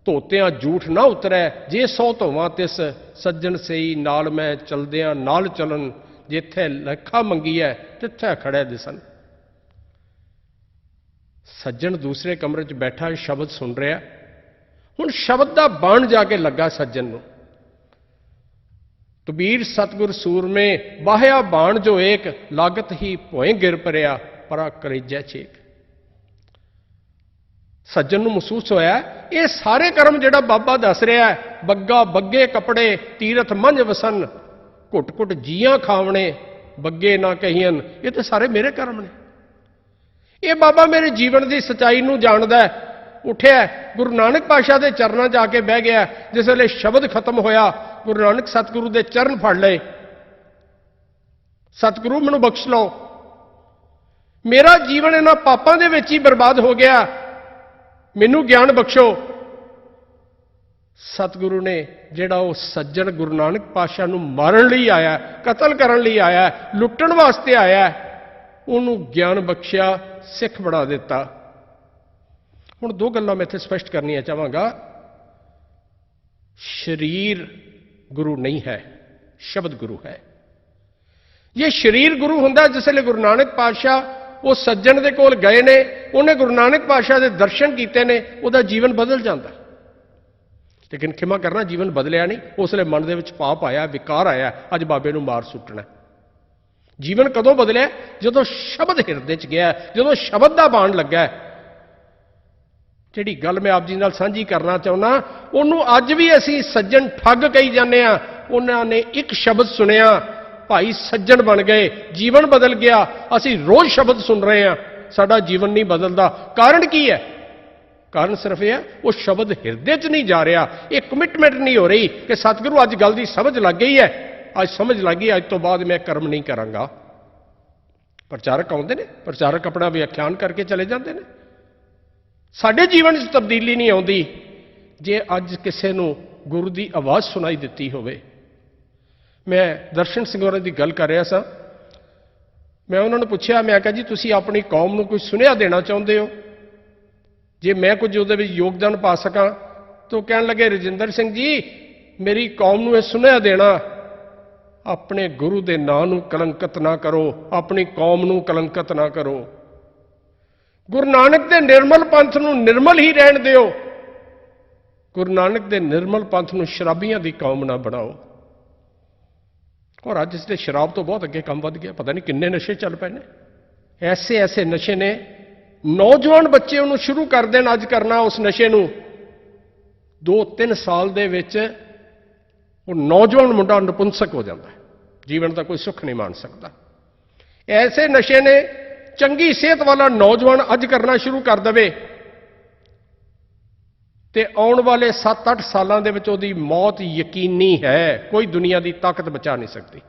[SPEAKER 1] ਧੋਤਿਆਂ ਝੂਠ ਨਾ ਉਤਰੈ, ਜੇ ਸੌ ਧੋਵਾਂ ਤਿਸ, ਸੱਜਣ ਸਈ ਨਾਲ ਮੈਂ ਚਲਦਿਆਂ ਨਾਲ ਚਲਨ, ਜਿੱਥੇ ਲੇਖਾ ਮੰਗੀ ਹੈ ਤਿੱਥੇ ਖੜਿਆ ਦਿਸਨ। ਸੱਜਣ ਦੂਸਰੇ ਕਮਰੇ 'ਚ ਬੈਠਾ ਸ਼ਬਦ ਸੁਣ ਰਿਹਾ। ਹੁਣ ਸ਼ਬਦ ਦਾ ਬਾਣ ਜਾ ਕੇ ਲੱਗਾ ਸੱਜਣ ਨੂੰ। ਕਬੀਰ ਸਤਿਗੁਰ ਸੂਰਮੇ ਬਾਹਿਆ ਬਾਣ ਜੋ ਏਕ, ਲਾਗਤ ਹੀ ਭੋਏ ਗਿਰ ਪਰਿਆ, ਪਰਾ ਕਰੇਜੈ ਛੇਕ। ਸੱਜਣ ਨੂੰ ਮਹਿਸੂਸ ਹੋਇਆ ਇਹ ਸਾਰੇ ਕਰਮ ਜਿਹੜਾ ਬਾਬਾ ਦੱਸ ਰਿਹਾ ਹੈ, ਬੱਗਾ ਬੱਗੇ ਕੱਪੜੇ ਤੀਰਥ ਮੰਝ ਵਸਨ, ਘੁੱਟ ਘੁੱਟ ਜੀਆਂ ਖਾਵਣੇ ਬੱਗੇ ਨਾ ਕਹੀਆਂ, ਇਹ ਤਾਂ ਸਾਰੇ ਮੇਰੇ ਕਰਮ ਨੇ। ਇਹ ਬਾਬਾ ਮੇਰੇ ਜੀਵਨ ਦੀ ਸੱਚਾਈ ਨੂੰ ਜਾਣਦਾ ਹੈ। ਉੱਠਿਆ, ਗੁਰੂ ਨਾਨਕ ਪਾਤਸ਼ਾਹ ਦੇ ਚਰਨਾਂ 'ਚ ਆ ਕੇ ਬਹਿ ਗਿਆ। ਜਿਸ ਵੇਲੇ ਸ਼ਬਦ ਖਤਮ ਹੋਇਆ, ਗੁਰੂ ਨਾਨਕ ਸਤਿਗੁਰੂ ਦੇ ਚਰਨ ਫੜ ਲਏ। ਸਤਿਗੁਰੂ ਮੈਨੂੰ ਬਖਸ਼ ਲਓ, ਮੇਰਾ ਜੀਵਨ ਇਹਨਾਂ ਪਾਪਾਂ ਦੇ ਵਿੱਚ ਹੀ ਬਰਬਾਦ ਹੋ ਗਿਆ, ਮੈਨੂੰ ਗਿਆਨ ਬਖਸ਼ੋ। ਸਤਿਗੁਰੂ ਨੇ ਜਿਹੜਾ ਉਹ ਸੱਜਣ ਗੁਰੂ ਨਾਨਕ ਪਾਤਸ਼ਾਹ ਨੂੰ ਮਾਰਨ ਲਈ ਆਇਆ, ਕਤਲ ਕਰਨ ਲਈ ਆਇਆ, ਲੁੱਟਣ ਵਾਸਤੇ ਆਇਆ, ਉਹਨੂੰ ਗਿਆਨ ਬਖਸ਼ਿਆ, ਸਿੱਖ ਬਣਾ ਦਿੱਤਾ। ਹੁਣ ਦੋ ਗੱਲਾਂ ਮੈਂ ਇੱਥੇ ਸਪਸ਼ਟ ਕਰਨੀਆਂ ਚਾਹਾਂਗਾ। ਸ਼ਰੀਰ ਗੁਰੂ ਨਹੀਂ ਹੈ, ਸ਼ਬਦ ਗੁਰੂ ਹੈ। ਇਹ ਸ਼ਰੀਰ ਗੁਰੂ ਹੁੰਦਾ ਜਿਸ ਵੇਲੇ ਗੁਰੂ ਨਾਨਕ ਪਾਤਸ਼ਾਹ ਉਹ ਸੱਜਣ ਦੇ ਕੋਲ ਗਏ ਨੇ, ਉਹਨੇ ਗੁਰੂ ਨਾਨਕ ਪਾਤਸ਼ਾਹ ਦੇ ਦਰਸ਼ਨ ਕੀਤੇ ਨੇ, ਉਹਦਾ ਜੀਵਨ ਬਦਲ ਜਾਂਦਾ। ਲੇਕਿਨ ਖਿਮਾ ਕਰਨਾ, ਜੀਵਨ ਬਦਲਿਆ ਨਹੀਂ। ਉਸ ਵੇਲੇ ਮਨ ਦੇ ਵਿੱਚ ਪਾਪ ਆਇਆ, ਵਿਕਾਰ ਆਇਆ, ਅੱਜ ਬਾਬੇ ਨੂੰ ਮਾਰ ਸੁੱਟਣਾ। ਜੀਵਨ ਕਦੋਂ ਬਦਲਿਆ? ਜਦੋਂ ਸ਼ਬਦ ਹਿਰਦੇ 'ਚ ਗਿਆ, ਜਦੋਂ ਸ਼ਬਦ ਦਾ ਬਾਣ ਲੱਗਾ। ਜਿਹੜੀ ਗੱਲ ਮੈਂ ਆਪ ਜੀ ਨਾਲ ਸਾਂਝੀ ਕਰਨਾ ਚਾਹੁੰਦਾ, ਉਹਨੂੰ ਅੱਜ ਵੀ ਅਸੀਂ ਸੱਜਣ ਠੱਗ ਕਹੀ ਜਾਂਦੇ ਆ। ਉਹਨਾਂ ਨੇ ਇੱਕ ਸ਼ਬਦ ਸੁਣਿਆ, ਭਾਈ ਸੱਜਣ ਬਣ ਗਏ, ਜੀਵਨ ਬਦਲ ਗਿਆ। ਅਸੀਂ ਰੋਜ਼ ਸ਼ਬਦ ਸੁਣ ਰਹੇ ਹਾਂ, साडा जीवन नहीं बदलता। कारण की है? कारण सिर्फ यह है, वो शब्द हिरदे च नहीं जा रहा, ये कमिटमेंट नहीं हो रही कि सतगुरु अज गल की समझ लग गई है, अज समझ लग गई, अज तो बाद मैं कर्म नहीं करांगा। प्रचारक आउंदे ने, प्रचारक अपना व्याख्यान करके चले जाते हैं। साडे जीवन च तब्दीली नहीं आउंदी जे अज किसी नूं गुरु की आवाज़ सुनाई दिती होवे। मैं दर्शन सिंह होरां दी गल कर रहा सा, मैं उन्होंने पूछा, मैं कहा जी तुसीं अपनी कौम नूं कोई सुनेहा देना चाहुंदे हो, जे मैं कुछ उहदे विच योगदान पा सकां? तो कहण लगे, रजिंदर सिंह जी मेरी कौम नूं इह सुनेहा देना, अपने गुरु के नां नूं कलंकित ना करो, अपनी कौम नूं कलंकित ना करो। गुरु नानक के निर्मल पंथ नूं निर्मल ही रहण दिओ, गुरु नानक के निर्मल पंथ नूं शराबियां दी कौम ना बनाओ। और अज इसलिए शराब तो बहुत अगे काम वध गया, पता नहीं किन्ने नशे चल पे ने। ऐसे ऐसे नशे ने, नौजवान बच्चे उन्होंने शुरू कर देन अज करना उस नशे नूं, 2-3 साल दे विच वो नौजवान मुंडा नपुंसक हो जाता है, जीवन का कोई सुख नहीं मान सकता। ऐसे नशे ने चंगी सेहत वाला नौजवान अज करना शुरू कर दे तो आने वाले 7-8 सालों के उसकी मौत यकीनी है, कोई दुनिया की ताकत बचा नहीं सकती।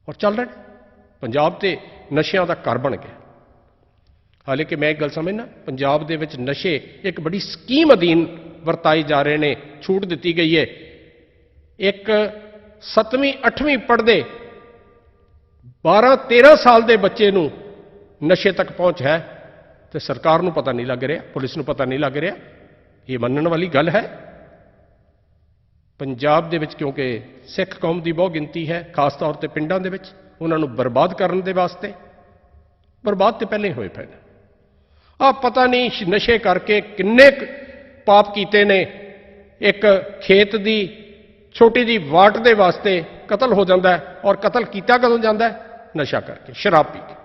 [SPEAKER 1] और चल रहे पंजाब ते नशियां का घर बन गया। हालांकि मैं एक गल समझना, पंजाब दे विच नशे एक बड़ी स्कीम अधीन वरताए जा रहे हैं, छूट दी गई है। एक 7वीं 8वीं पढ़ते 12-13 साल के बच्चे नूं नशे तक पहुंच है, तो सरकार नूं पता नहीं लग रहा, पुलिस नूं पता नहीं लग रहा। ये मनण वाली गल है। पंजाब दे विच क्योंकि सिख कौम की बहुत गिनती है, खास तौर पर पिंडां दे विच, उन्हां नूं बर्बाद करने दे वास्ते, बर्बाद तो पहले ही होए पे आ पता नहीं नशे करके किन्ने पाप कीते ने। एक खेत की छोटी जी वाट दे वास्ते कतल हो जाता है, और कतल किया कदों जाता है? नशा करके, शराब पी के।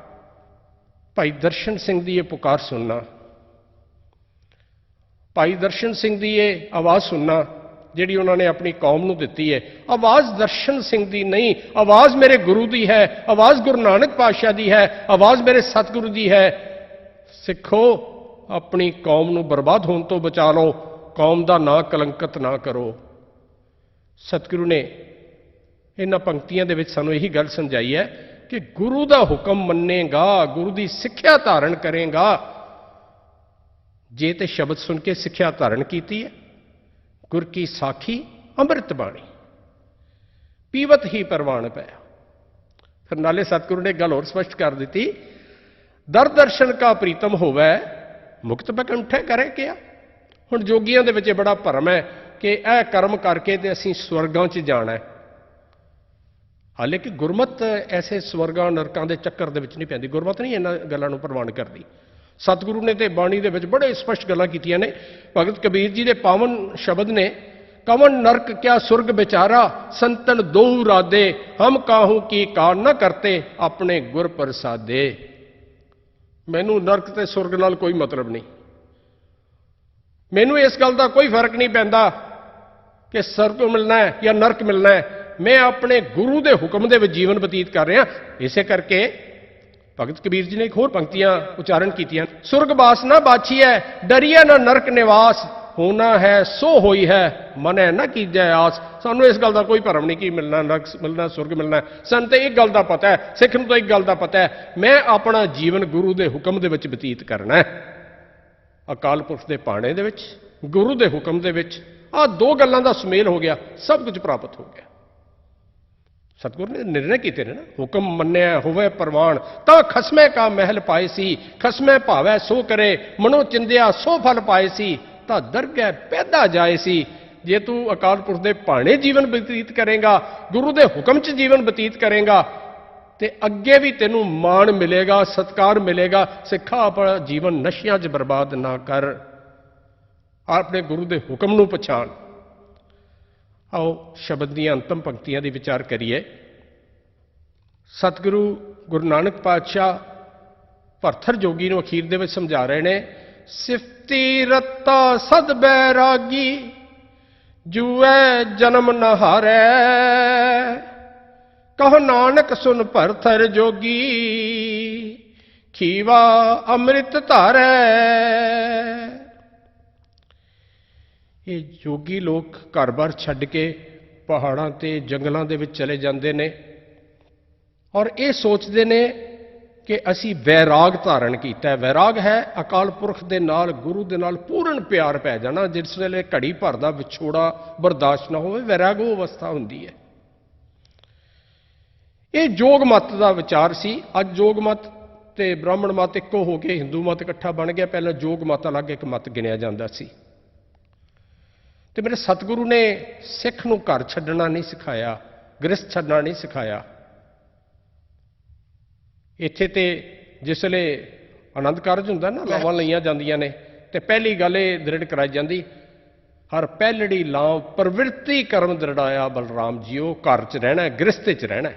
[SPEAKER 1] भाई दर्शन सिंह की ये पुकार सुनना, भाई दर्शन सिंह की ये आवाज़ सुनना जिहड़ी उन्होंने अपनी कौम नूं दित्ती है। आवाज़ दर्शन सिंह की नहीं, आवाज़ मेरे गुरु की है, आवाज़ गुरु नानक पातशाह की है, आवाज़ मेरे सतगुरु की है। सिखो, अपनी कौम नूं बर्बाद होने तो बचा लो, कौम का नां कलंकित ना करो। सतगुरु ने इन्हां पंक्तियां दे विच सानूं यही गल समझाई है कि गुरु का हुक्म मन्नेगा, गुरु की सिक्ख्या धारण करेगा। जे ते शब्द सुन के सिक्ख्या धारण की है, गुर की साखी अमृत बाणी पीवत ही परवान पाया। फिर नाले सतगुरु ने गल और स्पष्ट कर दी, दर दर्शन का प्रीतम होवे मुक्त बकंठे करे क्या। हुण जोगियां दे विच बड़ा भरम है कि यह कर्म करके तो असीं स्वर्गां च जाना है। हालांकि गुरमत ऐसे स्वर्गां नरकां दे चक्कर दे विच नहीं पैंदी, गुरमत नहीं इन्हां गल्लां नूं प्रवान करदी। सतगुरु ने तो बाणी दे विच बड़े स्पष्ट गल्लां कीतियां ने। भगत कबीर जी के पावन शब्द ने, कवन नरक क्या सुर्ग बेचारा, संतन दो राधे, हम काहू की कार न करते, अपने गुर प्रसादे। मैनू नरक ते सुर्ग नाल कोई मतलब नहीं, मैनू इस गल का कोई फर्क नहीं पैंदा कि स्वर्ग मिलना है या नरक मिलना है। मैं अपने गुरु के हुक्म के जीवन बतीत कर रहा। इसे करके भगत कबीर जी ने एक होर पंक्तियां उच्चारण कीतियां, सुरगवास ना बाछी है, डरिए ना नरक निवास, होना है सो होई है, मन है ना कीजै आस। सानू इस गल का कोई भरम नहीं कि मिलना नरक मिलना सुरग मिलना है। सन तो एक गल का पता है, सिख नूं तो एक गल का पता है, मैं अपना जीवन गुरु के हुक्म दे विच बतीत करना है। अकाल पुरख के पाणे दे विच, गुरु के हुक्म दे विच, आ दो गल्लां दा सुमेल हो गया, सब कुछ प्राप्त हो गया। सतगुरु ने निर्णय किए ना, हुक्म मन्या होवे परवान, ता खसमे का महल पाए सी, खसमे भावै सो करे, मनो चिंदिया सो फल पाए सी, ता दरगह पैदा जाए सी। जे तू अकाल पुरख के भाणे जीवन बतीत करेगा, गुरु के हुक्म च जीवन बतीत करेगा, तो अगे भी तेनू मान मिलेगा, सत्कार मिलेगा। सिखा अपना जीवन नशियां च बर्बाद ना कर, अपने गुरु के हुक्म नूं पछाण। आओ शब्द दी अंतिम पंक्तियां दी विचार करिए। सतगुरु गुरु नानक पातशाह भरथर जोगी नूं अखीर दे विच समझा रहे ने, सिफती रत्ता सद बैरागी, जुए जन्म न हारै, कहो नानक सुन भरथर जोगी, ਖੀਵਾ ਅੰਮ੍ਰਿਤ ਧਾਰੈ। ਇਹ ਜੋਗੀ ਲੋਕ ਘਰ-ਬਾਰ ਛੱਡ ਕੇ ਪਹਾੜਾਂ ਤੇ ਜੰਗਲਾਂ ਦੇ ਵਿੱਚ ਚਲੇ ਜਾਂਦੇ ਨੇ ਔਰ ਇਹ ਸੋਚਦੇ ਨੇ ਕਿ ਅਸੀਂ ਵੈਰਾਗ ਧਾਰਨ ਕੀਤਾ ਹੈ। ਵੈਰਾਗ ਹੈ ਅਕਾਲ ਪੁਰਖ ਦੇ ਨਾਲ, ਗੁਰੂ ਦੇ ਨਾਲ ਪੂਰਨ ਪਿਆਰ ਪੈ ਜਾਣਾ, ਜਿਸ ਵੇਲੇ ਘੜੀ ਭਰ ਦਾ ਵਿਛੋੜਾ ਬਰਦਾਸ਼ਤ ਨਾ ਹੋਵੇ, ਵੈਰਾਗ ਉਹ ਅਵਸਥਾ ਹੁੰਦੀ ਹੈ। ਇਹ ਜੋਗ ਮਤ ਦਾ ਵਿਚਾਰ ਸੀ। ਅੱਜ ਜੋਗ ਮਤ ਤੇ ਬ੍ਰਾਹਮਣ ਮਤ ਇੱਕੋ ਹੋ ਕੇ ਹਿੰਦੂ ਮਤ ਇਕੱਠਾ ਬਣ ਗਿਆ। ਪਹਿਲਾਂ ਜੋਗ ਮਤ ਅਲੱਗ ਇੱਕ ਮਤ ਗਿਣਿਆ ਜਾਂਦਾ ਸੀ। ਤੇ ਮੇਰੇ ਸਤਿਗੁਰੂ ਨੇ ਸਿੱਖ ਨੂੰ ਘਰ ਛੱਡਣਾ ਨਹੀਂ ਸਿਖਾਇਆ, ਗ੍ਰਸਥ ਛੱਡਣਾ ਨਹੀਂ ਸਿਖਾਇਆ। ਇੱਥੇ ਤੇ ਜਿਸ ਵੇਲੇ ਆਨੰਦ ਕਾਰਜ ਹੁੰਦਾ ਨਾ, ਲਾਵਾਂ ਲਈਆਂ ਜਾਂਦੀਆਂ ਨੇ, ਤੇ ਪਹਿਲੀ ਗੱਲ ਇਹ ਦ੍ਰਿੜ ਕਰਾਈ ਜਾਂਦੀ, ਹਰ ਪਹਿਲੜੀ ਲਾਂਵ ਪ੍ਰਵਿਰਤੀ ਕਰਮ ਦ੍ਰਿੜਾਇਆ ਬਲਰਾਮ ਜੀਓ, ਘਰ 'ਚ ਰਹਿਣਾ, ਗ੍ਰਸਥ 'ਚ ਰਹਿਣਾ।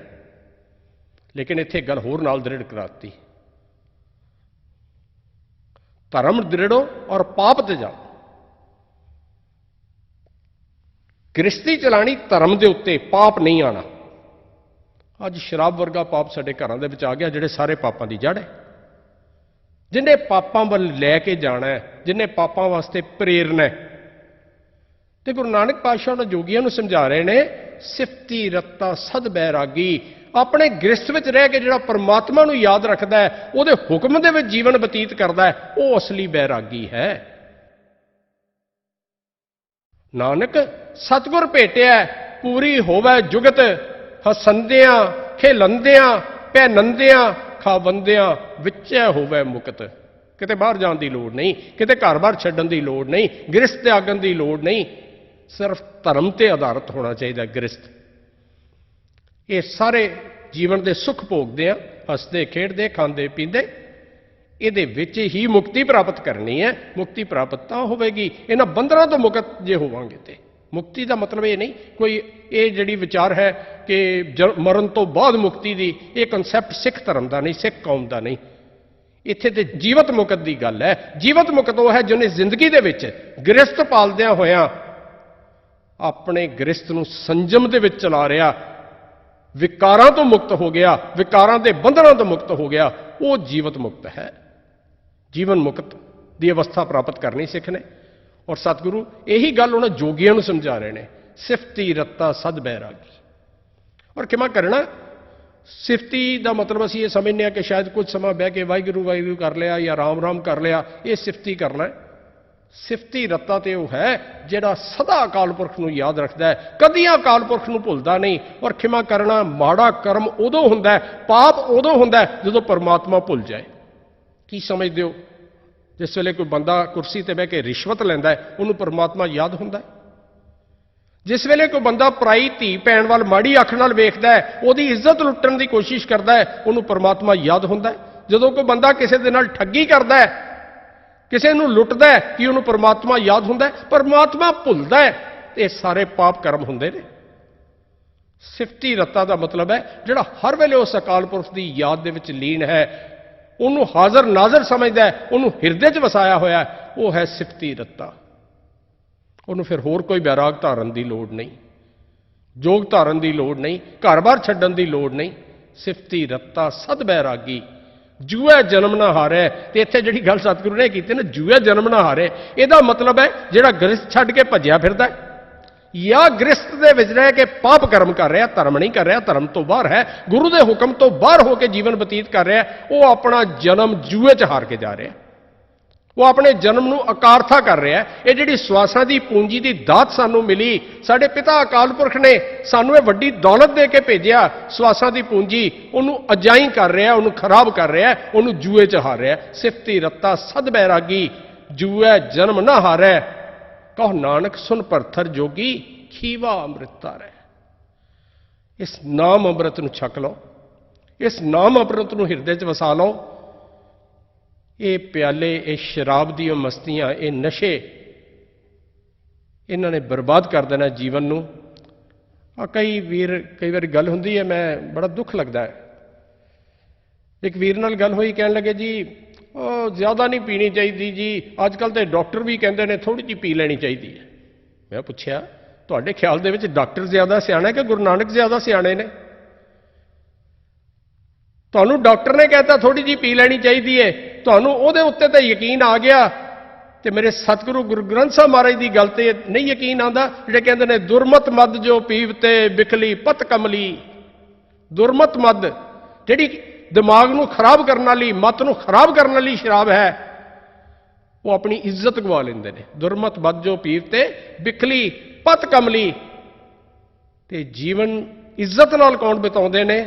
[SPEAKER 1] ਲੇਕਿਨ ਇੱਥੇ ਗੱਲ ਹੋਰ ਨਾਲ ਦ੍ਰਿੜ ਕਰਾਤੀ, ਧਰਮ ਦ੍ਰਿੜੋ ਔਰ ਪਾਪ ਤੇ ਜਾਓ। ਗ੍ਰਸਤੀ ਚਲਾਣੀ ਧਰਮ ਦੇ ਉੱਤੇ, ਪਾਪ ਨਹੀਂ ਆਣਾ। ਅੱਜ ਸ਼ਰਾਬ ਵਰਗਾ ਪਾਪ ਸਾਡੇ ਘਰਾਂ ਦੇ ਵਿੱਚ ਆ ਗਿਆ, ਜਿਹੜੇ ਸਾਰੇ ਪਾਪਾਂ ਦੀ ਜੜ ਹੈ। ਜਿਹਨੇ ਪਾਪਾਂ ਵੱਲ ਲੈ ਕੇ ਜਾਣਾ ਹੈ, ਜਿਹਨੇ ਪਾਪਾਂ ਵਾਸਤੇ ਪ੍ਰੇਰਨਾ ਹੈ। ਤੇ ਗੁਰੂ ਨਾਨਕ ਪਾਤਸ਼ਾਹ ਉਹਨਾਂ ਜੋਗੀਆਂ ਨੂੰ ਸਮਝਾ ਰਹੇ ਨੇ, ਸਿਫਤੀ ਰਤਾ ਸਦ ਬੈਰਾਗੀ। ਆਪਣੇ ਗ੍ਰਸਥ ਵਿੱਚ ਰਹਿ ਕੇ ਜਿਹੜਾ ਪਰਮਾਤਮਾ ਨੂੰ ਯਾਦ ਰੱਖਦਾ ਹੈ, ਉਹਦੇ ਹੁਕਮ ਦੇ ਵਿੱਚ ਜੀਵਨ ਬਤੀਤ ਕਰਦਾ ਹੈ, ਉਹ ਅਸਲੀ ਬੈਰਾਗੀ ਹੈ। ਨਾਨਕ ਸਤਿਗੁਰ ਭੇਟਿਆ ਪੂਰੀ ਹੋਵੇ ਜੁਗਤ, ਹਸੰਦਿਆਂ ਖੇਲੰਦਿਆਂ ਪੈਨੰਦਿਆਂ ਖਾਵੰਦਿਆਂ ਵਿੱਚੈ ਹੋਵੇ ਮੁਕਤ। ਕਿਤੇ ਬਾਹਰ ਜਾਣ ਦੀ ਲੋੜ ਨਹੀਂ, ਕਿਤੇ ਘਰ-ਬਾਰ ਛੱਡਣ ਦੀ ਲੋੜ ਨਹੀਂ, ਗ੍ਰਸਥ ਤਿਆਗਣ ਦੀ ਲੋੜ ਨਹੀਂ। ਸਿਰਫ ਧਰਮ ਤੇ ਆਧਾਰਿਤ ਹੋਣਾ ਚਾਹੀਦਾ ਗ੍ਰਸਥ। ਇਹ ਸਾਰੇ ਜੀਵਨ ਦੇ ਸੁੱਖ ਭੋਗਦੇ ਆ, ਹੱਸਦੇ ਖੇਡਦੇ ਖਾਂਦੇ ਪੀਂਦੇ, ਇਹਦੇ ਵਿੱਚ ਹੀ ਮੁਕਤੀ ਪ੍ਰਾਪਤ ਕਰਨੀ ਹੈ। ਮੁਕਤੀ ਪ੍ਰਾਪਤ ਤਾਂ ਹੋਵੇਗੀ ਇਹਨਾਂ ਬੰਧਨਾਂ ਤੋਂ ਮੁਕਤ ਜੇ ਹੋਵਾਂਗੇ। ਤੇ ਮੁਕਤੀ ਦਾ ਮਤਲਬ ਇਹ ਨਹੀਂ ਕੋਈ ਇਹ ਜਿਹੜੀ ਵਿਚਾਰ ਹੈ ਕਿ ਮਰਨ ਤੋਂ ਬਾਅਦ ਮੁਕਤੀ ਦੀ, ਇਹ ਕਨਸੈਪਟ ਸਿੱਖ ਧਰਮ ਦਾ ਨਹੀਂ, ਸਿੱਖ ਕੌਮ ਦਾ ਨਹੀਂ। ਇੱਥੇ ਤੇ ਜੀਵਤ ਮੁਕਤ ਦੀ ਗੱਲ ਹੈ। ਜੀਵਤ ਮੁਕਤ ਉਹ ਹੈ ਜਿਹਨੇ ਜ਼ਿੰਦਗੀ ਦੇ ਵਿੱਚ ਗ੍ਰਸਥ ਪਾਲਦਿਆਂ ਹੋਇਆਂ ਆਪਣੇ ਗ੍ਰਸਥ ਨੂੰ ਸੰਜਮ ਦੇ ਵਿੱਚ ਚਲਾ ਰਿਹਾ, ਵਿਕਾਰਾਂ ਤੋਂ ਮੁਕਤ ਹੋ ਗਿਆ, ਵਿਕਾਰਾਂ ਦੇ ਬੰਧਨਾਂ ਤੋਂ ਮੁਕਤ ਹੋ ਗਿਆ, ਉਹ ਜੀਵਤ ਮੁਕਤ ਹੈ। ਜੀਵਨ ਮੁਕਤ ਦੀ ਅਵਸਥਾ ਪ੍ਰਾਪਤ ਕਰਨੀ ਸਿੱਖ ਨੇ। ਔਰ ਸਤਿਗੁਰੂ ਇਹੀ ਗੱਲ ਉਹਨਾਂ ਜੋਗੀਆਂ ਨੂੰ ਸਮਝਾ ਰਹੇ ਨੇ, ਸਿਫਤੀ ਰਤਾ ਸਦ ਬੈਰਾਗੀ। ਔਰ ਕਿਵੇਂ ਕਰਨਾ? ਸਿਫਤੀ ਦਾ ਮਤਲਬ ਅਸੀਂ ਇਹ ਸਮਝਦੇ ਹਾਂ ਕਿ ਸ਼ਾਇਦ ਕੁਝ ਸਮਾਂ ਬਹਿ ਕੇ ਵਾਹਿਗੁਰੂ ਵਾਹਿਗੁਰੂ ਕਰ ਲਿਆ ਜਾਂ ਰਾਮ ਰਾਮ ਕਰ ਲਿਆ, ਇਹ ਸਿਫਤੀ ਕਰਨਾ ਹੈ। ਸਿਫਤੀ ਰਤਾ ਤੇ ਉਹ ਹੈ ਜਿਹੜਾ ਸਦਾ ਅਕਾਲ ਪੁਰਖ ਨੂੰ ਯਾਦ ਰੱਖਦਾ ਹੈ, ਕਦੀ ਅਕਾਲ ਪੁਰਖ ਨੂੰ ਭੁੱਲਦਾ ਨਹੀਂ। ਔਰ ਖਿਮਾ ਕਰਨਾ, ਮਾੜਾ ਕਰਮ ਉਦੋਂ ਹੁੰਦਾ ਹੈ, ਪਾਪ ਉਦੋਂ ਹੁੰਦਾ ਹੈ ਜਦੋਂ ਪਰਮਾਤਮਾ ਭੁੱਲ ਜਾਏ। ਕੀ ਸਮਝਦੇ ਹੋ? ਜਿਸ ਵੇਲੇ ਕੋਈ ਬੰਦਾ ਕੁਰਸੀ ਤੇ ਬਹਿ ਕੇ ਰਿਸ਼ਵਤ ਲੈਂਦਾ ਹੈ, ਉਹਨੂੰ ਪਰਮਾਤਮਾ ਯਾਦ ਹੁੰਦਾ ਹੈ। ਜਿਸ ਵੇਲੇ ਕੋਈ ਬੰਦਾ ਪਰਾਈ ਧੀ ਭੈਣ ਵੱਲ ਮਾੜੀ ਅੱਖ ਨਾਲ ਵੇਖਦਾ ਹੈ, ਉਹਦੀ ਇੱਜ਼ਤ ਲੁੱਟਣ ਦੀ ਕੋਸ਼ਿਸ਼ ਕਰਦਾ ਹੈ, ਉਹਨੂੰ ਪਰਮਾਤਮਾ ਯਾਦ ਹੁੰਦਾ ਹੈ। ਜਦੋਂ ਕੋਈ ਬੰਦਾ ਕਿਸੇ ਦੇ ਨਾਲ ਠੱਗੀ ਕਰਦਾ ਹੈ, ਕਿਸੇ ਨੂੰ ਲੁੱਟਦਾ ਹੈ, ਕਿ ਉਹਨੂੰ ਪਰਮਾਤਮਾ ਯਾਦ ਹੁੰਦਾ ਹੈ? ਪਰਮਾਤਮਾ ਭੁੱਲਦਾ ਹੈ। ਇਹ ਸਾਰੇ ਪਾਪ ਕਰਮ ਹੁੰਦੇ ਨੇ। ਸਿਫਤੀ ਰਤਾ ਦਾ ਮਤਲਬ ਹੈ ਜਿਹੜਾ ਹਰ ਵੇਲੇ ਉਸ ਅਕਾਲ ਪੁਰਖ ਦੀ ਯਾਦ ਦੇ ਵਿੱਚ ਲੀਨ ਹੈ, ਉਹਨੂੰ ਹਾਜ਼ਰ ਨਾਜ਼ਰ ਸਮਝਦਾ ਹੈ, ਉਹਨੂੰ ਹਿਰਦੇ 'ਚ ਵਸਾਇਆ ਹੋਇਆ, ਉਹ ਹੈ ਸਿਫਤੀ ਰਤਾ। ਉਹਨੂੰ ਫਿਰ ਹੋਰ ਕੋਈ ਵੈਰਾਗ ਧਾਰਨ ਦੀ ਲੋੜ ਨਹੀਂ, ਜੋਗ ਧਾਰਨ ਦੀ ਲੋੜ ਨਹੀਂ, ਘਰ-ਬਾਰ ਛੱਡਣ ਦੀ ਲੋੜ ਨਹੀਂ। ਸਿਫਤੀ ਰਤਾ ਸਦ ਬੈਰਾਗੀ, ਜੂਆ ਜਨਮ ਨਾ ਹਾਰੇ। ਤੇ ਇੱਥੇ ਜਿਹੜੀ ਗੱਲ ਸਤਿਗੁਰੂ ਨੇ ਕੀਤੀ ਨਾ, ਜੂਆ ਜਨਮ ਨਾ ਹਾਰੇ, ਇਹਦਾ ਮਤਲਬ ਹੈ ਜਿਹੜਾ ਗ੍ਰਸਥ ਛੱਡ ਕੇ ਭੱਜਿਆ ਫਿਰਦਾ ਹੈ ਜਾਂ ਗ੍ਰਸਥ ਦੇ ਵਿੱਚ ਰਹਿ ਕੇ ਪਾਪ ਕਰਮ ਕਰ ਰਿਹਾ, ਧਰਮ ਨਹੀਂ ਕਰ ਰਿਹਾ, ਧਰਮ ਤੋਂ ਬਾਹਰ ਹੈ, ਗੁਰੂ ਦੇ ਹੁਕਮ ਤੋਂ ਬਾਹਰ ਹੋ ਕੇ ਜੀਵਨ ਬਤੀਤ ਕਰ ਰਿਹਾ, ਉਹ ਆਪਣਾ ਜਨਮ ਜੂਏ 'ਚ ਹਾਰ ਕੇ ਜਾ ਰਿਹਾ। ਉਹ ਆਪਣੇ ਜਨਮ ਨੂੰ ਅਕਾਰਥਾ ਕਰ ਰਿਹਾ। ਇਹ ਜਿਹੜੀ ਸਵਾਸਾਂ ਦੀ ਪੂੰਜੀ ਦੀ ਦਾਤ ਸਾਨੂੰ ਮਿਲੀ, ਸਾਡੇ ਪਿਤਾ ਅਕਾਲ ਪੁਰਖ ਨੇ ਸਾਨੂੰ ਇਹ ਵੱਡੀ ਦੌਲਤ ਦੇ ਕੇ ਭੇਜਿਆ, ਸਵਾਸਾਂ ਦੀ ਪੂੰਜੀ, ਉਹਨੂੰ ਅਜਾਈ ਕਰ ਰਿਹਾ, ਉਹਨੂੰ ਖਰਾਬ ਕਰ ਰਿਹਾ, ਉਹਨੂੰ ਜੂਏ 'ਚ ਹਾਰ ਰਿਹਾ। ਸਿਫਤੀ ਰਤਾ ਸਦ ਬੈਰਾਗੀ, ਜੂਏ ਜਨਮ ਨਾ ਹਾਰੈ, ਕਹੋ ਨਾਨਕ ਸੁਨ ਪਰਥਰ ਜੋਗੀ, ਖੀਵਾ ਅੰਮ੍ਰਿਤ ਧਾਰੈ। ਇਸ ਨਾਮ ਅੰਮ੍ਰਿਤ ਨੂੰ ਛਕ ਲਓ, ਇਸ ਨਾਮ ਅੰਮ੍ਰਿਤ ਨੂੰ ਹਿਰਦੇ 'ਚ ਵਸਾ ਲਓ। ਇਹ ਪਿਆਲੇ, ਇਹ ਸ਼ਰਾਬ ਦੀਆਂ ਮਸਤੀਆਂ, ਇਹ ਨਸ਼ੇ, ਇਹਨਾਂ ਨੇ ਬਰਬਾਦ ਕਰ ਦੇਣਾ ਜੀਵਨ ਨੂੰ। ਕਈ ਵਾਰੀ ਗੱਲ ਹੁੰਦੀ ਹੈ, ਮੈਂ ਬੜਾ ਦੁੱਖ ਲੱਗਦਾ ਹੈ। ਇੱਕ ਵੀਰ ਨਾਲ ਗੱਲ ਹੋਈ, ਕਹਿਣ ਲੱਗੇ ਜੀ ਉਹ ਜ਼ਿਆਦਾ ਨਹੀਂ ਪੀਣੀ ਚਾਹੀਦੀ ਜੀ, ਅੱਜ ਕੱਲ੍ਹ ਤੇ ਡਾਕਟਰ ਵੀ ਕਹਿੰਦੇ ਨੇ ਥੋੜ੍ਹੀ ਜਿਹੀ ਪੀ ਲੈਣੀ ਚਾਹੀਦੀ ਹੈ। ਮੈਂ ਪੁੱਛਿਆ, ਤੁਹਾਡੇ ਖਿਆਲ ਦੇ ਵਿੱਚ ਡਾਕਟਰ ਜ਼ਿਆਦਾ ਸਿਆਣਾ ਕਿ ਗੁਰੂ ਨਾਨਕ ਜ਼ਿਆਦਾ ਸਿਆਣੇ ਨੇ? ਤੁਹਾਨੂੰ ਡਾਕਟਰ ਨੇ ਕਹਿਤਾ ਥੋੜੀ ਜੀ ਪੀ ਲੈਣੀ ਚਾਹੀਦੀ ਹੈ, ਤੁਹਾਨੂੰ ਉਹਦੇ ਉੱਤੇ ਤਾਂ ਯਕੀਨ ਆ ਗਿਆ, ਤੇ ਮੇਰੇ ਸਤਿਗੁਰੂ ਗੁਰੂ ਗ੍ਰੰਥ ਸਾਹਿਬ ਮਹਾਰਾਜ ਦੀ ਗੱਲ ਤੇ ਨਹੀਂ ਯਕੀਨ ਆਉਂਦਾ, ਜਿਹੜੇ ਕਹਿੰਦੇ ਨੇ ਦੁਰਮਤ ਮਦ ਜੋ ਪੀਵਤੇ ਬਿਖਲੀ ਪਤ ਕਮਲੀ। ਦੁਰਮਤ ਮਦ ਜਿਹੜੀ ਦਿਮਾਗ ਨੂੰ ਖਰਾਬ ਕਰਨ ਵਾਲੀ, ਮਤ ਨੂੰ ਖਰਾਬ ਕਰਨ ਵਾਲੀ ਸ਼ਰਾਬ ਹੈ, ਉਹ ਆਪਣੀ ਇੱਜ਼ਤ ਗਵਾ ਲੈਂਦੇ ਨੇ। ਦੁਰਮਤ ਮਦ ਜੋ ਪੀਵਤੇ ਬਿਖਲੀ ਪਤ ਕਮਲੀ। ਤੇ ਜੀਵਨ ਇੱਜ਼ਤ ਨਾਲ ਕੌਣ ਬਿਤਾਉਂਦੇ ਨੇ?